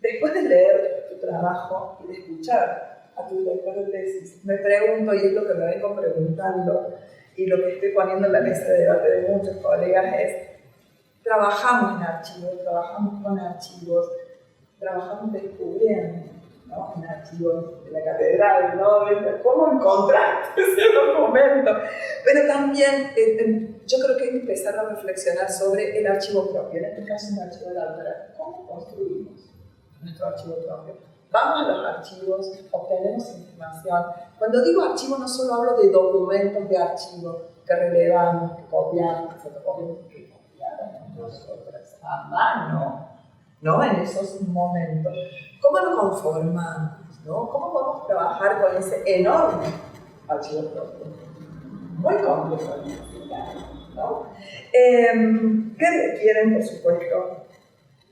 después de leer tu trabajo y de escuchar a tu director de tesis, me pregunto, y es lo que me vengo preguntando y lo que estoy poniendo en la mesa de debate de muchos colegas es: trabajamos en archivos, trabajamos con archivos, trabajamos descubriendo, ¿no? En archivos de la catedral, ¿no? ¿Cómo encontraste ese documento? Pero también yo creo que hay que empezar a reflexionar sobre el archivo propio, en este caso un archivo de la autora. ¿Cómo construimos nuestro archivo propio? Vamos a los archivos, obtenemos información. Cuando digo archivo no solo hablo de documentos de archivo que relevamos, que copiamos, que fotocopiamos, que copiamos nosotras a mano, ¿no? En esos momentos. ¿Cómo lo conformamos? ¿No? ¿Cómo podemos trabajar con ese enorme archivo propio? Muy complejo, ¿no? Que requieren, por supuesto,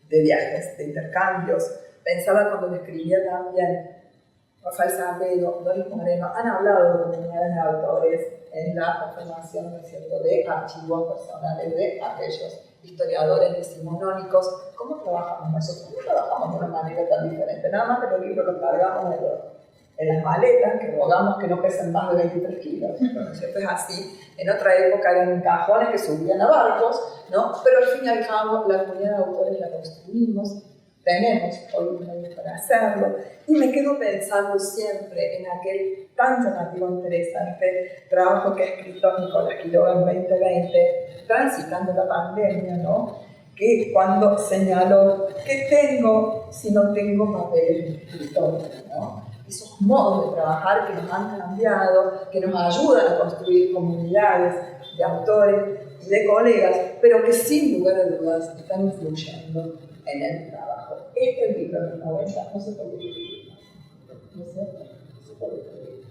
de viajes, de intercambios. Pensaba cuando me escribía también Rafael Sarbedo, Doris Moreno, han hablado de comunidades de autores en la conformación, ¿no es cierto?, de archivos personales de aquellos historiadores decimonónicos. ¿Cómo trabajamos nosotros? No trabajamos de una manera tan diferente, nada más que los libros los cargamos en las maletas, que rogamos que no pesen más de 23 kilos, ¿no es cierto? Es así. En otra época eran cajones que subían a barcos, ¿no? Pero al fin y al cabo la comunidad de autores la construimos, tenemos hoy un medio para hacerlo, y me quedo pensando siempre en aquel tan llamativo, interesante trabajo que ha escrito Nicolás Quiroga en 2020, transitando la pandemia, ¿no? Que cuando señaló ¿qué tengo si no tengo papeles de escritor? ¿No? Esos modos de trabajar que nos han cambiado, que nos ayudan a construir comunidades de autores y de colegas, pero que sin lugar a dudas están influyendo en el trabajo. Este libro de 90 no se puede escribir, ¿no es cierto? No se puede escribir.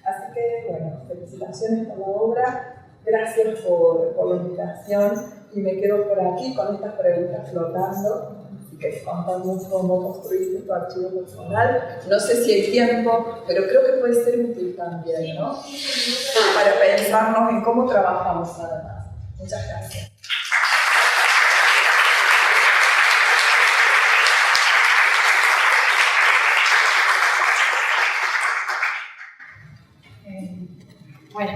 Así que, bueno, felicitaciones por la obra, gracias por la invitación, y me quedo por aquí con estas preguntas flotando. Que contamos cómo construiste tu archivo personal. No sé si hay tiempo, pero creo que puede ser útil también, ¿no? Para pensarnos en cómo trabajamos nada más. Muchas gracias. Bueno,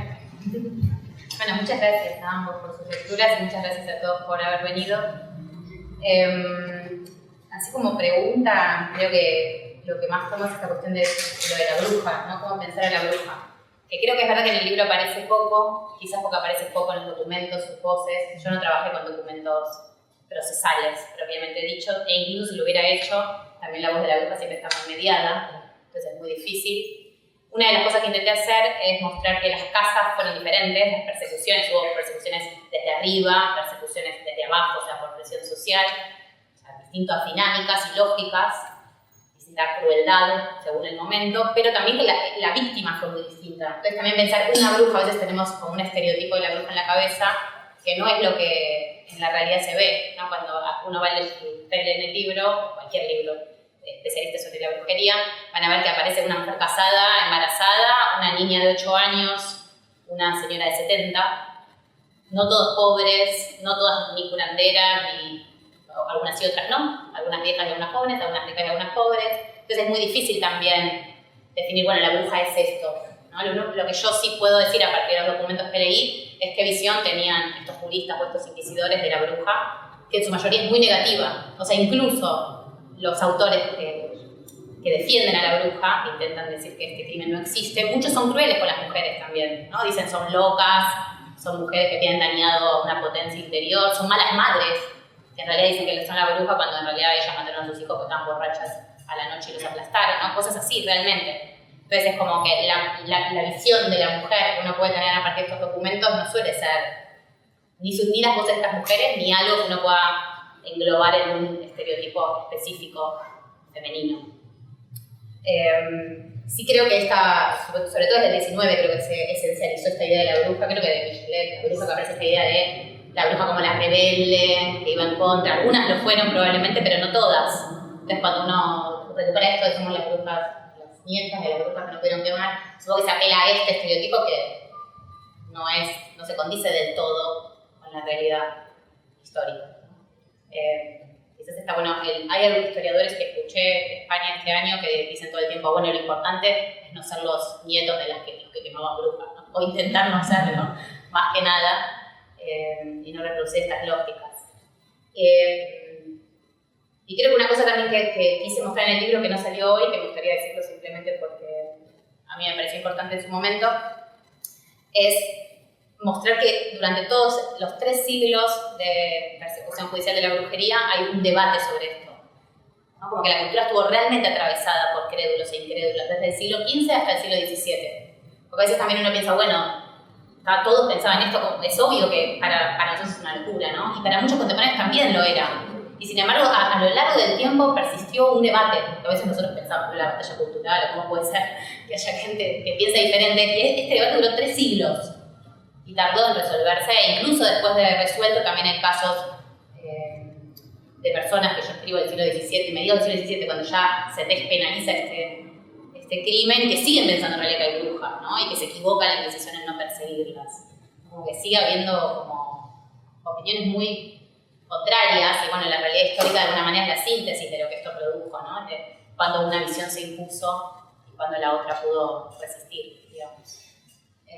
muchas gracias a ambos por sus lecturas y muchas gracias a todos por haber venido. Así como pregunta, creo que lo que más tomo es esta cuestión de lo de la bruja, ¿no? Cómo pensar a la bruja. Que creo que es verdad que en el libro aparece poco, quizás porque aparece poco en los documentos, sus voces. Yo no trabajé con documentos procesales, propiamente dicho, e incluso si lo hubiera hecho, también la voz de la bruja siempre está muy mediada, entonces es muy difícil. Una de las cosas que intenté hacer es mostrar que las casas fueron diferentes, las persecuciones, hubo persecuciones desde arriba, persecuciones desde abajo, o sea, por presión social, o sea, distintas dinámicas y lógicas, distinta crueldad según el momento, pero también que la víctima fue muy distinta. Entonces también pensar que una bruja, a veces tenemos como un estereotipo de la bruja en la cabeza, que no es lo que en la realidad se ve, ¿no? Cuando uno va a leer en el libro, cualquier libro, especialistas sobre la brujería, van a ver que aparece una mujer casada, embarazada, una niña de 8 años, una señora de 70, no todos pobres, no todas ni curanderas, ni algunas y otras no, algunas viejas y algunas jóvenes, algunas ricas y algunas pobres. Entonces es muy difícil también definir, bueno, la bruja es esto, ¿no? Lo que yo sí puedo decir a partir de los documentos que leí es qué visión tenían estos juristas o estos inquisidores de la bruja, que en su mayoría es muy negativa. O sea, incluso los autores que defienden a la bruja, que intentan decir que este crimen no existe, muchos son crueles con las mujeres también, ¿no? Dicen son locas, son mujeres que tienen dañado una potencia interior, son malas madres, que en realidad dicen que son la bruja cuando en realidad ellas mataron a sus hijos porque estaban borrachas a la noche y los aplastaron, ¿no? Cosas así realmente. Entonces es como que la visión de la mujer que uno puede tener a partir de estos documentos no suele ser ni las voces de estas mujeres, ni algo que uno pueda englobar en un estereotipo específico femenino. Sí creo que sobre todo desde el 19 creo que se esencializó esta idea de la bruja, creo que de Michelet, la bruja, que aparece esta idea de la bruja como la rebelde, que iba en contra, algunas lo fueron probablemente, pero no todas. Entonces cuando uno recupera esto de somos las brujas, las nietas de las brujas que no pudieron quemar, supongo que se apela a este estereotipo que no se condice del todo con la realidad histórica. Quizás está bueno, hay algunos historiadores que escuché de España este año que dicen todo el tiempo, bueno, lo importante es no ser los nietos de los que quemaban brujas, ¿no? O intentar no serlo, más que nada, y no reproducir estas lógicas. Y creo que una cosa también que quise mostrar en el libro que no salió hoy, que me gustaría decirlo simplemente porque a mí me pareció importante en su momento, es mostrar que durante todos los 3 siglos de persecución judicial de la brujería hay un debate sobre esto, ¿no? Como que la cultura estuvo realmente atravesada por crédulos e incrédulos desde el siglo XV hasta el siglo XVII. Porque a veces también uno piensa, bueno, todos pensaban esto, es obvio que para nosotros es una locura, ¿no? Y para muchos contemporáneos también lo era. Y sin embargo, a lo largo del tiempo persistió un debate, que a veces nosotros pensamos, la batalla cultural, o cómo puede ser que haya gente que piense diferente, y este debate duró 3 siglos. Y tardó en resolverse, e incluso después de resuelto también hay casos de personas que yo escribo del siglo XVII, mediados del siglo XVII, cuando ya se despenaliza este crimen, que siguen pensando en realidad que hay brujas, ¿no? Y que se equivoca la Inquisición en no perseguirlas. Como que sigue habiendo como opiniones muy contrarias, y bueno, la realidad histórica de alguna manera es la síntesis de lo que esto produjo, ¿no? De cuando una visión se impuso y cuando la otra pudo resistir, digamos. No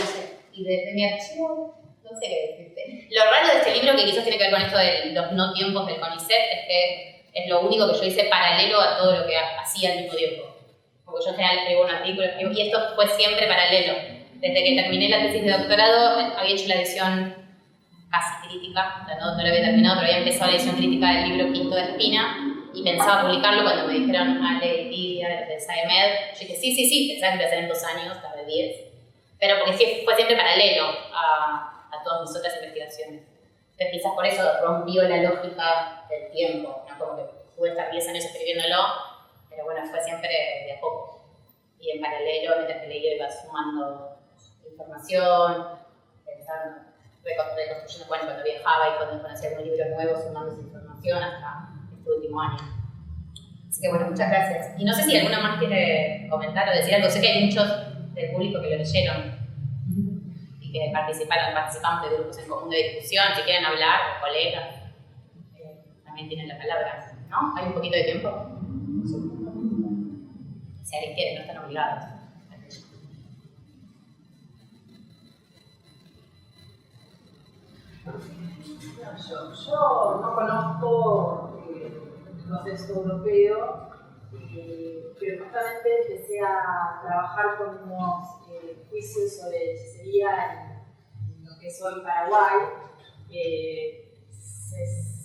sé. Y de mi archivo, no sé qué decirte. Lo raro de este libro, que quizás tiene que ver con esto de los no tiempos del CONICET, es que es lo único que yo hice paralelo a todo lo que hacía al mismo tiempo. Porque yo en general escribo un artículo, y esto fue siempre paralelo. Desde que terminé la tesis de doctorado, había hecho la edición casi crítica, o sea, no la había terminado, pero había empezado la edición crítica del libro Quinto de Espina, y pensaba publicarlo cuando me dijeron Ale y Lidia, de los del SAEMED. Yo dije, sí, pensaba que iba a ser en 2 años, tardé 10. Pero porque sí, fue siempre paralelo a todas mis otras investigaciones. Entonces quizás por eso rompió la lógica del tiempo, ¿no? Como que pude estar 10 años escribiéndolo, pero bueno, fue siempre de a poco. Y en paralelo, mientras que leía, iba sumando información, pensando, reconstruyendo, bueno, cuando viajaba y cuando conocía algún libro nuevo, sumando esa información hasta este último año. Así que bueno, muchas gracias. Y no sé si alguno más quiere comentar o decir algo. Sé que hay muchos del público que lo leyeron y que participamos de grupos en común de discusión. Si quieren hablar, colegas, también tienen la palabra, ¿no? ¿Hay un poquito de tiempo? Si alguien quiere, no están obligados. Yo no conozco el proceso europeo, pero justamente empecé a trabajar con unos juicios sobre hechicería en lo que es hoy Paraguay,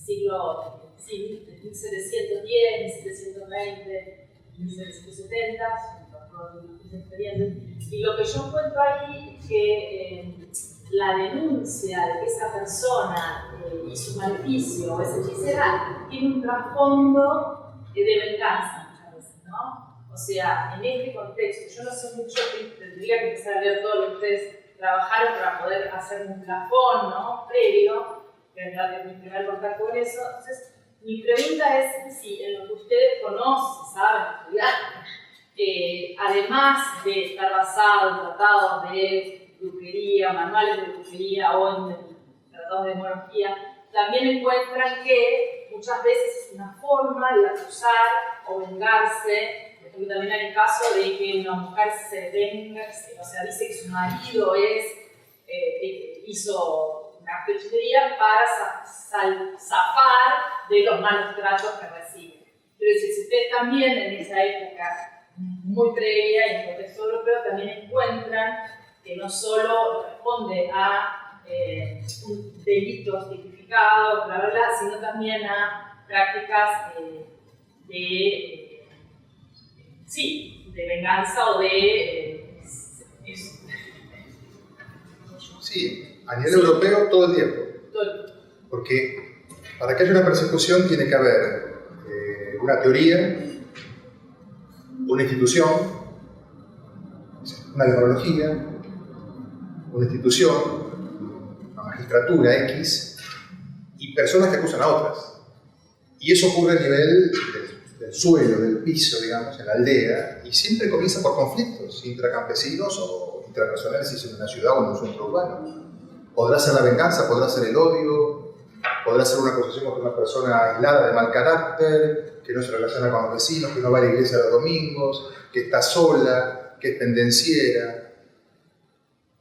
siglo, sí, 1710, 1720, 1770, con mis experiencias. Y lo que yo encuentro ahí es que la denuncia de que esa persona y su maleficio o esa hechicera tiene un trasfondo de venganza muchas veces, ¿no? O sea, en este contexto, yo no sé mucho, tendría que empezar a ver todo lo que ustedes trabajaron para poder hacer un plafón, ¿no? Previo, que es mi primer contacto con eso. Entonces, mi pregunta es si en lo que ustedes conocen, saben, estudiar, además de estar basado en tratados de brujería, manuales de brujería o en tratados de demonología, también encuentran que muchas veces es una forma de acusar o vengarse. Por ejemplo, también hay el caso de que una mujer se venga, o sea, dice que su marido hizo una acto de hechicería para zafar de los malos tratos que recibe. Pero si ustedes también en esa época muy previa y en el contexto europeo también encuentran que no solo responde a delitos tipificados, bla, bla, bla, sino también a prácticas de venganza o de Sí, a nivel europeo todo el tiempo. Porque para que haya una persecución tiene que haber una teoría, una institución, una demonología, una institución, una magistratura X y personas que acusan a otras. Y eso ocurre a nivel del suelo, del piso, digamos, en la aldea, y siempre comienza por conflictos intracampesinos o intrapersonales, si es en una ciudad o en un centro urbano. Podrá ser la venganza, podrá ser el odio, podrá ser una acusación contra una persona aislada de mal carácter, que no se relaciona con los vecinos, que no va a la iglesia los domingos, que está sola, que es pendenciera,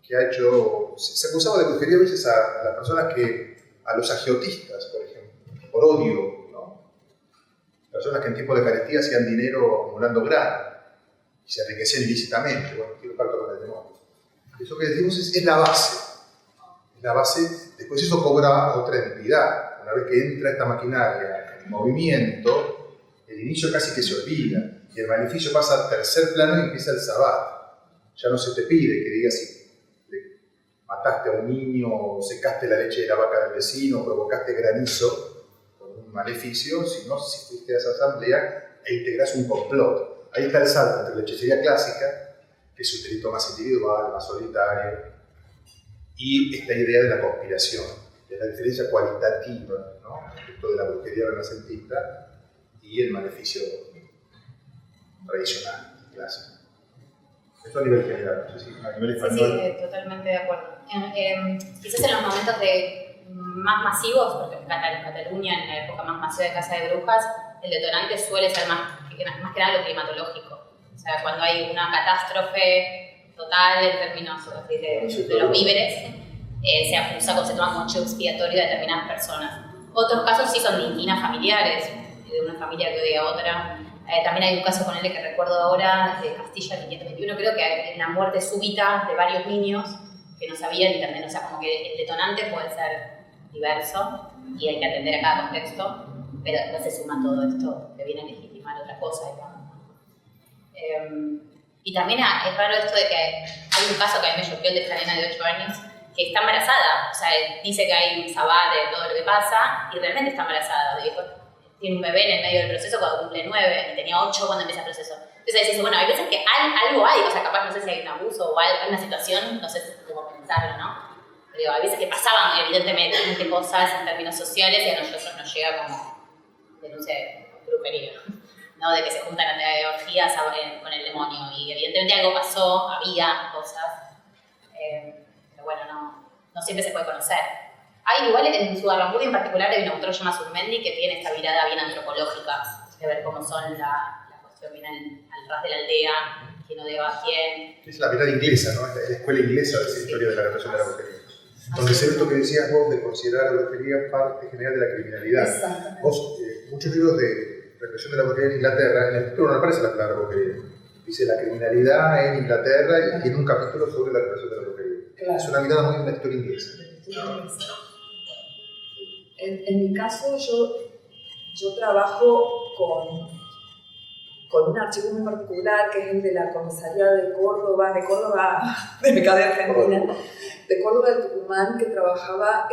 que ha hecho... Se acusaba de brujería a veces a las personas a los agiotistas, por ejemplo, por odio, ¿no? Personas que en tiempos de carestía hacían dinero acumulando grano y se enriquecían ilícitamente. Bueno, quiero pacto con el demonio. Eso que decimos es la base. Es la base. Después eso cobra otra entidad. Una vez que entra esta maquinaria en movimiento, el inicio casi que se olvida y el maleficio pasa al tercer plano y empieza el sabbat. Ya no se te pide que digas si mataste a un niño, o secaste la leche de la vaca del vecino, provocaste granizo con un maleficio, sino si fuiste a esa asamblea e integras un complot. Ahí está el salto entre la hechicería clásica, que es un delito más individual, más solitario, y esta idea de la conspiración, de la diferencia cualitativa, ¿no? Esto de la brujería renacentista y el maleficio tradicional, clásico. Esto a nivel general, no sé si a nivel español. Sí, totalmente de acuerdo. Quizás en los momentos más masivos, porque en Cataluña, en la época más masiva de Casa de Brujas, el detonante suele ser más que nada lo climatológico. O sea, cuando hay una catástrofe total en términos de los víveres, se toma como chivo expiatorio de determinadas personas. Otros casos sí son de inquinas familiares, de una familia que odia a otra. También hay un caso con él que recuerdo ahora, de Castilla 521, creo que hay una muerte súbita de varios niños que no sabían y también, o sea, como que el detonante puede ser diverso y hay que atender a cada contexto, pero después se suma todo esto que viene a legitimar otra cosa, digamos. Y también es raro esto de que hay un caso que a mí me choqueó, el de esta nena de 8 años, que está embarazada, o sea, dice que hay un sabbat de todo lo que pasa y realmente está embarazada. Tiene un bebé en el medio del proceso cuando cumple 9 y tenía 8 cuando empieza el proceso. Entonces dices, bueno, hay veces que algo hay, o sea, capaz no sé si hay un abuso o hay una situación, no sé cómo pensarlo, ¿no? Pero digo, hay veces que pasaban evidentemente cosas en términos sociales y a nosotros nos llega como denuncia de brujería, ¿no? De que se juntan orgías con el demonio y evidentemente algo pasó, había cosas, pero bueno, no siempre se puede conocer. Hay igual en Sugarramurdi en particular hay un autor llamado Surmendi que tiene esta mirada bien antropológica de ver cómo son la cuestión bien al ras de la aldea, quién odia a quién. Es la mirada inglesa, ¿no? Es la escuela inglesa de esa historia de la represión de la brujería. Donde se ve esto que decías vos de considerar a la brujería parte general de la criminalidad. Exactamente. Vos, muchos libros de represión de la brujería en Inglaterra, en el título no aparece la palabra brujería. Dice la criminalidad en Inglaterra y tiene un capítulo sobre la represión de la brujería. Claro. Es una mirada muy de la historia inglesa. En mi caso, yo trabajo con un archivo muy particular que es el de la comisaría de Córdoba, de acá de Argentina, de Córdoba del Tucumán, que trabajaba,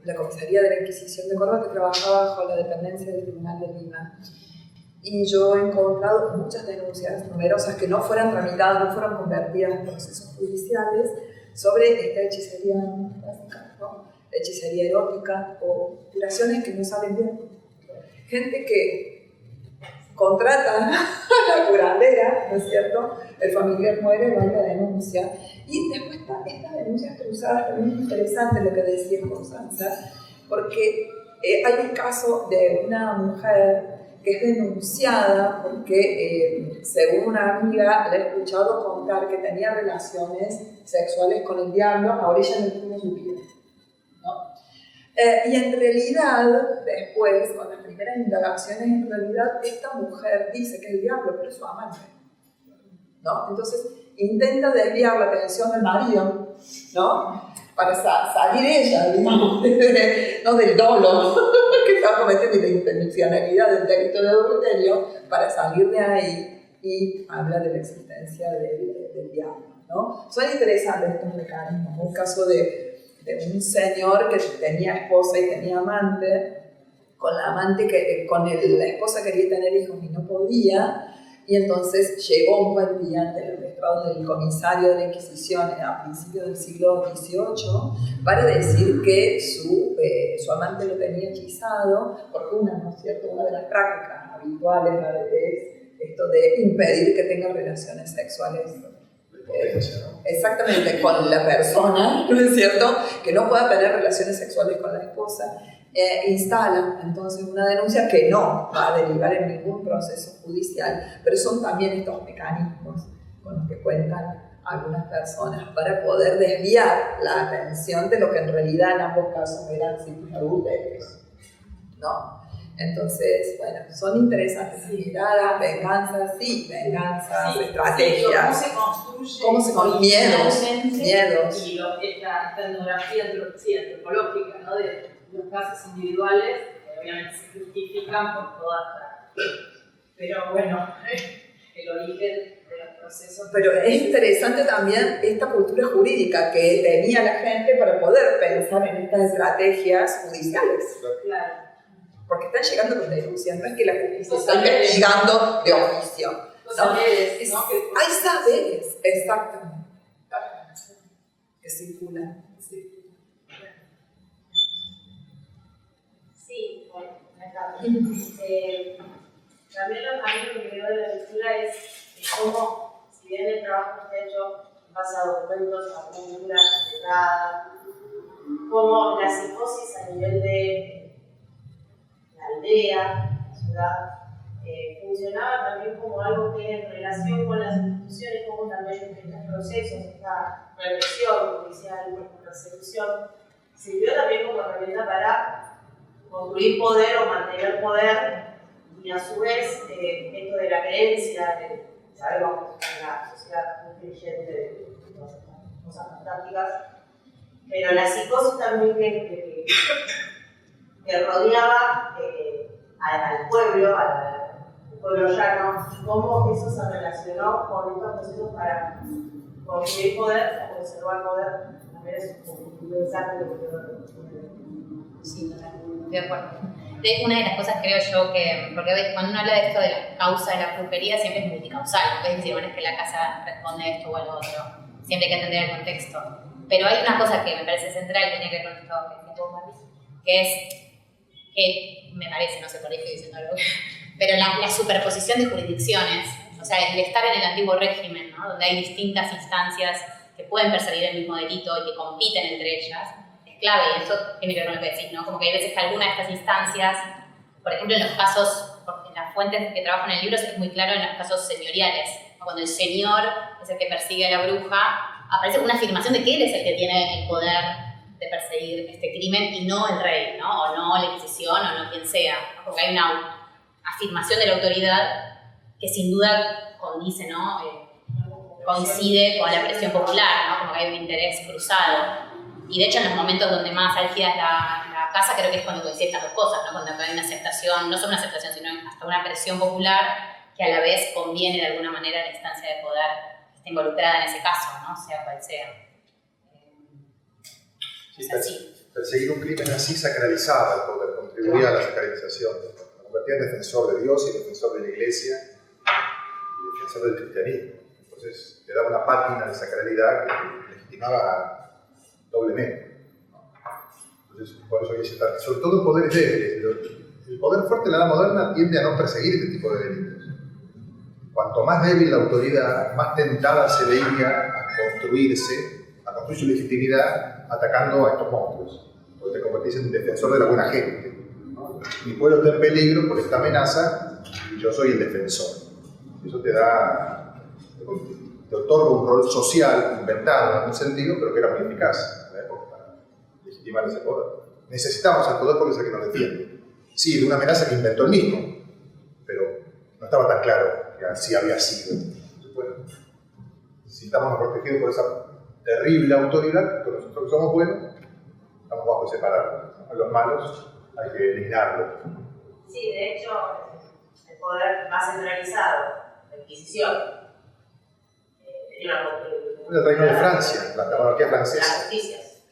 la comisaría de la Inquisición de Córdoba, que trabajaba bajo la dependencia del Tribunal de Lima. Y yo he encontrado muchas denuncias numerosas que no fueron tramitadas, no fueron convertidas en procesos judiciales sobre esta hechicería básica, ¿no? Hechicería erótica o curaciones que no salen bien. Gente que contrata a la curandera, ¿no es cierto? El familiar muere, va a la denuncia. Y después están estas denuncias cruzadas, también es interesante lo que decía Constanza, porque hay un caso de una mujer que es denunciada porque, según una amiga, le he escuchado contar que tenía relaciones sexuales con el diablo, ahora ella no tuvo su vida, ¿no? Y en realidad, después, con las primeras indagaciones, en realidad esta mujer dice que el diablo, pero es su amante, ¿no? Entonces intenta desviar la atención del marido, ¿no? Para salir ella, digamos, no del dolo que estaba cometiendo y de intencionalidad del delito de adulterio, para salir de ahí, y habla de la existencia del diablo, ¿no? Son interesantes estos mecanismos. Un caso de un señor que tenía esposa y tenía amante, con la amante la esposa quería tener hijos y no podía, y entonces llegó un buen día ante el magistrado del comisario de la Inquisición a principios del siglo XVIII para decir que su amante lo tenía hechizado, porque ¿no es cierto? Una de las prácticas habituales es esto de impedir que tenga relaciones sexuales exactamente con la persona, ¿no es cierto? Que no pueda tener relaciones sexuales con la esposa. Instalan entonces una denuncia que no va a derivar en ningún proceso judicial, pero son también estos mecanismos con los que cuentan algunas personas para poder desviar la atención de lo que en realidad en ambos casos eran ciclos adulterios, ¿no? Entonces, bueno, son interesantes las miradas, venganzas, estrategias. ¿Cómo se construye? Miedos. Y esta etnografía antropológica, ¿no? De los casos individuales, que obviamente se justifican por todas las... Pero bueno, el origen de los procesos... Pero es interesante también esta cultura jurídica que tenía la gente para poder pensar en estas estrategias judiciales. Claro. Porque están llegando con denuncias, no es que la justicia está investigando de oficio. Los saberes, ¿no? Hay saberes, exactamente, que circulan. Sí, bueno, también a mí lo que me dio de la lectura es cómo, si bien el trabajo está hecho en base a documentos, a cultura integrada, cómo la psicosis a nivel de la aldea, la ciudad, funcionaba también como algo que en relación con las instituciones, como también estos procesos, esta represión judicial, persecución, sirvió también como herramienta para construir poder o mantener poder, y a su vez esto de la creencia, sabemos que es una sociedad muy creyente de todas estas cosas fantásticas, pero la psicosis también que rodeaba al pueblo, al pueblo llano, y cómo eso se relacionó con estos procesos para construir poder o conservar poder. También es un mensaje de lo que Sí, totalmente, de acuerdo. Una de las cosas creo yo que, porque cuando uno habla de esto de la causa de la brujería, siempre es multicausal, no puedes decir, bueno, es que la casa responde a esto o a lo otro, siempre hay que atender el contexto. Pero hay una cosa que me parece central y tiene que ver con esto que decía vos, Marlis, que es que me parece, no sé por qué estoy diciendo algo, pero la superposición de jurisdicciones, o sea, el estar en el antiguo régimen, ¿no? Donde hay distintas instancias que pueden perseguir el mismo delito y que compiten entre ellas, es clave, y eso tiene que ver con lo que decís, ¿no? Como que hay veces que alguna de estas instancias, por ejemplo, en los casos, en las fuentes que trabajo en el libro es muy claro en los casos señoriales, ¿no? Cuando el señor es el que persigue a la bruja, aparece una afirmación de que él es el que tiene el poder de perseguir este crimen y no el rey, ¿no? O no la Inquisición o no quien sea, ¿no? Porque hay una afirmación de la autoridad que sin duda condice, ¿no? Coincide con la presión popular, ¿no? Como que hay un interés cruzado. Y de hecho en los momentos donde más álgida es la casa, creo que es cuando coinciden estas dos cosas, ¿no? Cuando hay una aceptación, no solo una aceptación, sino hasta una presión popular que que a la vez conviene de alguna manera la instancia de poder que esté involucrada en ese caso, ¿no? Sea cual sea. Sí, Es así. perseguir un crimen así sacralizaba el poder, contribuía a la sacralización. Lo convertía en defensor de Dios y defensor de la Iglesia y defensor del cristianismo. Entonces le daba una pátina de sacralidad que legitimaba doblemente. Entonces, por eso hay que citar, sobre todo en poderes débiles. El poder fuerte en la edad moderna tiende a no perseguir este tipo de delitos. Cuanto más débil la autoridad, más tentada se veía a construir su legitimidad atacando a estos monstruos. Porque te convertís en un defensor de la buena gente, ¿no? Mi pueblo está en peligro por esta amenaza y yo soy el defensor. Eso te otorga un rol social inventado en algún sentido, pero que era muy eficaz en la época para legitimar ese poder. Necesitamos el poder porque es el que nos defiende. Sí, de una amenaza que inventó él mismo, pero no estaba tan claro que así había sido. Entonces, bueno, necesitamos protegidos por esa terrible autoridad, pero nosotros que somos buenos, estamos bajo ese parámetro. Los malos hay que eliminarlos. Sí, de hecho, el poder más centralizado, la Inquisición, el reino de Francia, la monarquía francesa. Las justicias.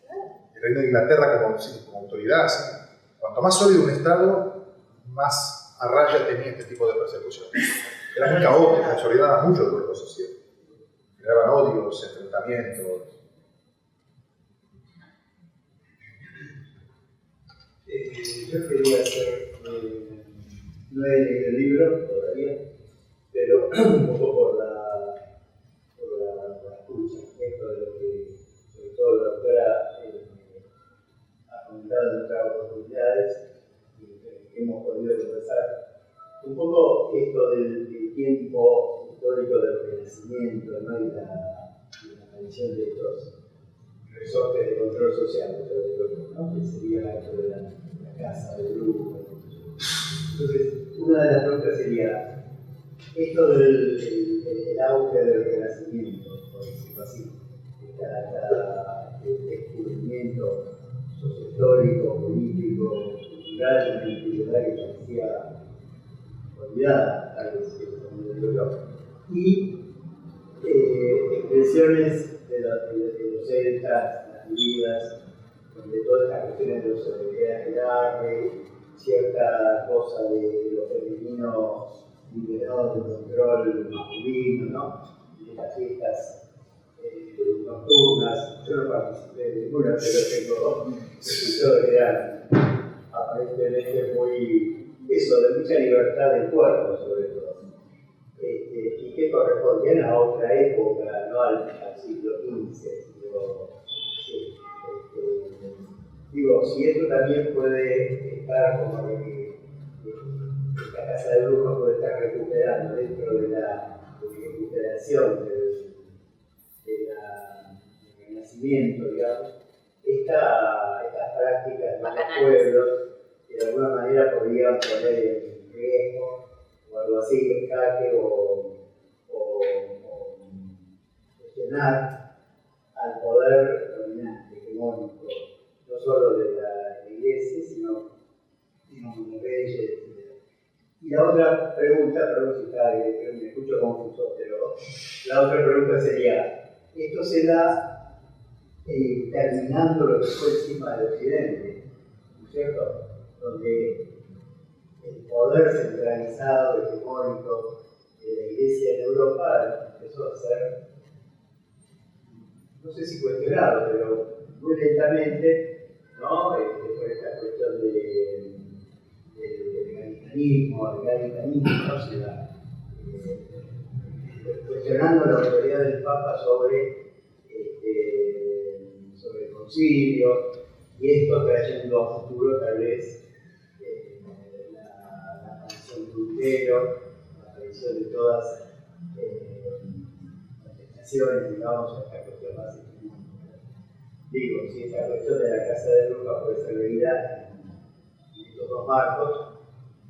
El reino de Inglaterra como autoridad. ¿Sí? Cuanto más sólido un Estado, más a raya tenía este tipo de persecución. Era muy caótico, consolidaba mucho el cuerpo social. Generaban odios, enfrentamientos. Yo quería hacer, no he leído el libro todavía, pero un poco por la escucha, esto de lo que sobre todo la doctora ha comentado en otras oportunidades y que hemos podido conversar. Un poco esto del tiempo histórico del Renacimiento, ¿no? y la aparición de estos resortes de control social, sobre todo, ¿no? Que sería esto de la casa del grupo. Entonces, una de las preguntas sería, esto del auge del Renacimiento, por decirlo así, el descubrimiento sociohistórico, político, cultural, una actividad que parecía olvidada, tal vez, como digo yo, y expresiones de los celtas, las vidas, donde todas estas cuestiones de los edades, cierta cosa de lo femenino liberado del control masculino, ¿no? De las fiestas nocturnas. Yo no participé de ninguna, pero tengo escuchado que eran aparentemente muy, eso, de mucha libertad del cuerpo, sobre todo. Y que correspondían a otra época, no al siglo XV, digo, si esto también puede estar como que la casa de brujas puede estar recuperando dentro de la recuperación del renacimiento, digamos, estas prácticas de los pueblos que de alguna manera podrían poner en riesgo o algo así, en jaque o cuestionar al poder dominante, hegemónico, no solo de la Iglesia, sino de reyes. Y la otra pregunta, perdón si me escucho confuso, pero la otra pregunta sería, esto se da terminando lo que fue el cisma del Occidente, ¿no es cierto? Donde el poder centralizado, hegemónico de la Iglesia en Europa empezó a ser, no sé si cuestionado, pero muy lentamente, ¿no? Por esta cuestión del egalitarianismo, ¿no? Se da, cuestionando la autoridad del Papa sobre el concilio, y esto trayendo a futuro tal vez la aparición de Lutero, la aparición de todas las tentaciones, digamos, a esta cuestión más económica. Digo, si esta cuestión de la casa de brujas puede ser leída en estos dos marcos,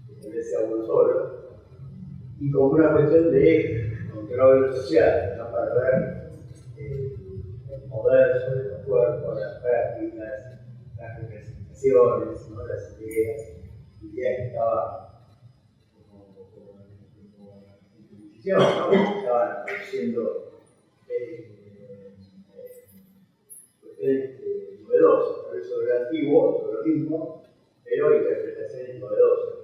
que tal vez sea uno solo, y como una cuestión de control social, ¿no? Para ver el poder sobre los cuerpos, las prácticas, las representaciones, ¿no? Las ideas que estaban como tradición, ¿no? Estaban apareciendo cuestiones novedosas, tal vez sobre el antiguo, sobre el mismo, pero interpretaciones novedosas,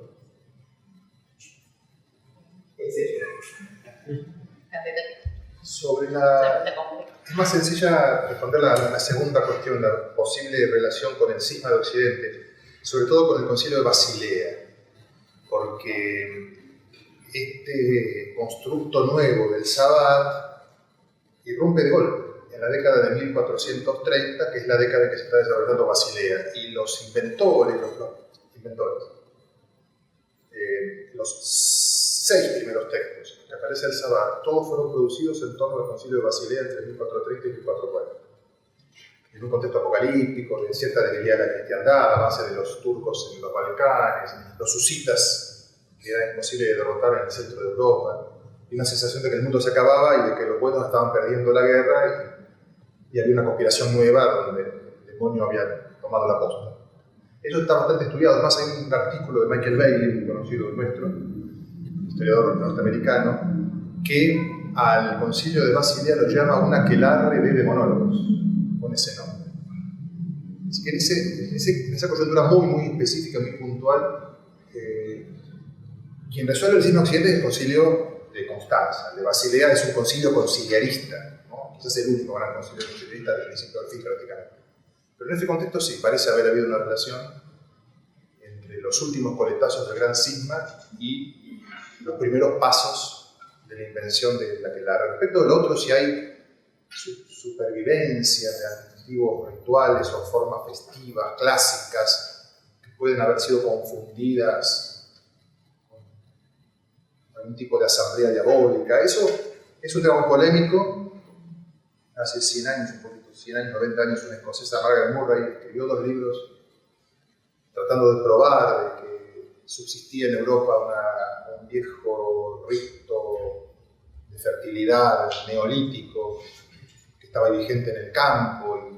etc. Sobre es más sencilla responder la segunda cuestión, la posible relación con el cisma de Occidente, sobre todo con el Concilio de Basilea, porque este constructo nuevo del Sabbat irrumpe de golpe en la década de 1430, que es la década en que se está desarrollando Basilea, y los inventores, los 6 primeros textos en que aparece el Sabbat, todos fueron producidos en torno al Concilio de Basilea entre 1430 y 1440. En un contexto apocalíptico, de cierta debilidad de la cristiandad, a base de los turcos en los Balcanes, los husitas, que era imposible de derrotar en el centro de Europa, y una sensación de que el mundo se acababa y de que los buenos estaban perdiendo la guerra, y había una conspiración nueva donde el demonio había tomado la posta. Eso está bastante estudiado. Además, hay un artículo de Michael Bailey, un conocido nuestro, historiador norteamericano, que al Concilio de Basilea lo llama un aquelarre de demonólogos, con ese nombre. Así que en esa coyuntura muy específica, muy puntual, quien resuelve el cisma occidente es el Concilio de Constanza. El de Basilea es un concilio conciliarista, ¿no? Quizás el único gran concilio conciliarista del principio al fin prácticamente. Pero en este contexto sí, parece haber habido una relación entre los últimos coletazos del gran cisma y los primeros pasos de la invención de la aquelarre. Respecto del otro, si hay supervivencia de antiguos rituales o formas festivas, clásicas, que pueden haber sido confundidas con algún tipo de asamblea diabólica. Eso es un tema muy polémico. Hace 100 años, 90 años, una escocesa, Margaret Murray, escribió 2 libros tratando de probar de que subsistía en Europa un viejo rito de fertilidad neolítico que estaba vigente en el campo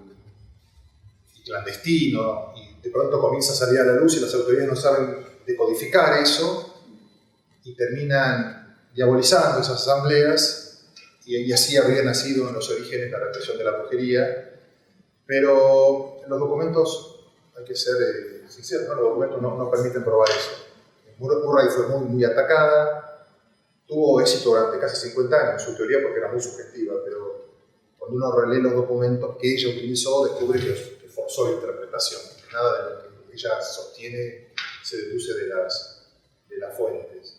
y clandestino, y de pronto comienza a salir a la luz y las autoridades no saben decodificar eso y terminan diabolizando esas asambleas. Y así habría nacido en los orígenes la represión de la brujería, pero los documentos, hay que ser sinceros, ¿no? Los documentos no permiten probar eso. Murray fue muy atacada, tuvo éxito durante casi 50 años en su teoría porque era muy sugestiva, pero cuando uno relee los documentos que ella utilizó, descubre que forzó la interpretación. Nada de lo que ella sostiene se deduce de las fuentes.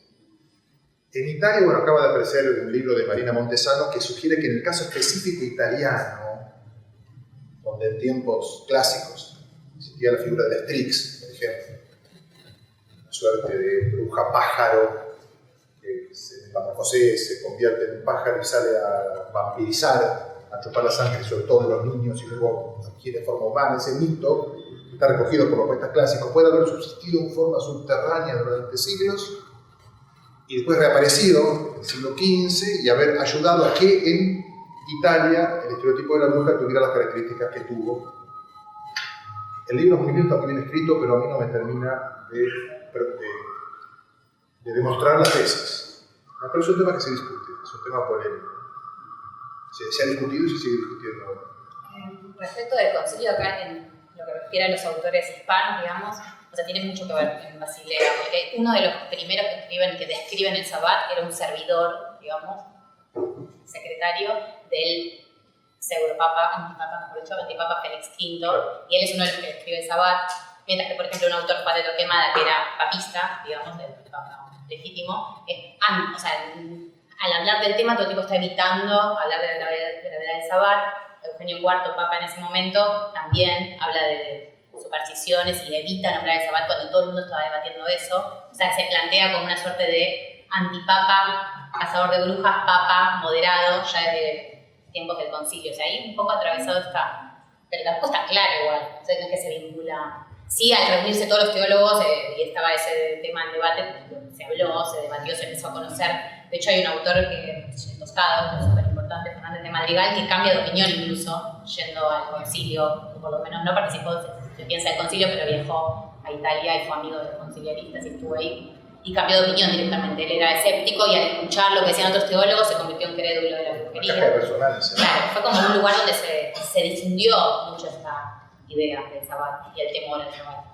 En Italia, bueno, acaba de aparecer un libro de Marina Montesano que sugiere que en el caso específico italiano, donde en tiempos clásicos existía la figura de la Strix, por ejemplo, una suerte de bruja pájaro que se metamorfosea, se convierte en un pájaro y sale a vampirizar, a chupar la sangre, sobre todo de los niños, y luego adquiere forma humana. Ese mito está recogido por los poetas clásicos. Puede haber subsistido en forma subterránea durante siglos y después reaparecido en el siglo XV y haber ayudado a que en Italia el estereotipo de la bruja tuviera las características que tuvo. El libro es muy bien, está muy bien escrito, pero a mí no me termina de demostrar la tesis. Pero es un tema que se discute, es un tema polémico. Se ha discutido y se sigue discutiendo ahora. Respecto del concilio acá, en lo que refiere a los autores hispanos, digamos, o sea, tiene mucho que ver en Basilea, porque uno de los primeros que describen el Sabbat era un servidor, digamos, secretario del antipapa Félix V, y él es uno de los que describe el Sabbat, mientras que, por ejemplo, un autor, Padre Torquemada, que era papista, digamos, del papa legítimo, o sea, al hablar del tema, todo el tiempo está evitando hablar de la gravedad del Sabbat. Eugenio IV, papa en ese momento, también habla de supersticiones y evita nombrar el Sabbat cuando todo el mundo estaba debatiendo eso. O sea, se plantea como una suerte de antipapa, cazador de brujas, papa moderado, ya desde tiempos del concilio. O sea, ahí un poco atravesado está. Pero tampoco está claro igual, o sea, no es que se vincula. Sí, al reunirse todos los teólogos, y estaba ese tema en debate, se habló, se debatió, se empezó a conocer. De hecho, hay un autor que es Tostado, que es súper importante, Fernández de Madrigal, que cambia de opinión incluso, yendo al concilio, o por lo menos no participó, se piensa el concilio, pero viajó a Italia y fue amigo de los conciliaristas y estuvo ahí. y cambió de opinión directamente. Él era escéptico y al escuchar lo que decían otros teólogos se convirtió en crédulo de la Una brujería. caja de resonancia. Claro, fue como un lugar donde se difundió mucho esta idea del Sabbat y el temor al Sabbat.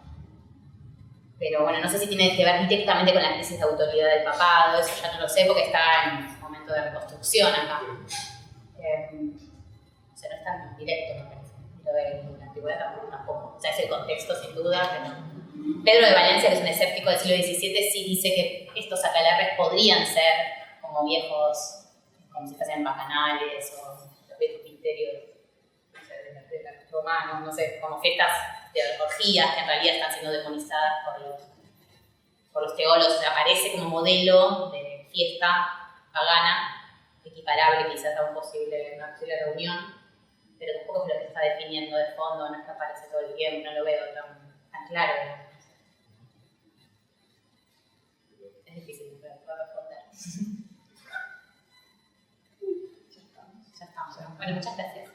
Pero bueno, no sé si tiene que ver directamente con la crisis de autoridad del papado, eso ya no lo sé porque está en momento de reconstrucción acá. O sea, no es tan directo, me parece. Lo de la antigüedad tampoco. O sea, es el contexto sin duda, pero Pedro de Valencia, que es un escéptico del siglo XVII, sí dice que estos acalares podrían ser como viejos, como si fuesen bacanales o los viejos misterios, no sé, de los romanos, no sé, como fiestas de orgías que en realidad están siendo demonizadas por los teólogos. O sea, aparece como modelo de fiesta pagana, equiparable quizás a una posible reunión, pero tampoco es lo que está definiendo de fondo, no es que aparece todo el tiempo, no lo veo tan claro. Es difícil de responder. Ya estamos. Bueno, muchas gracias.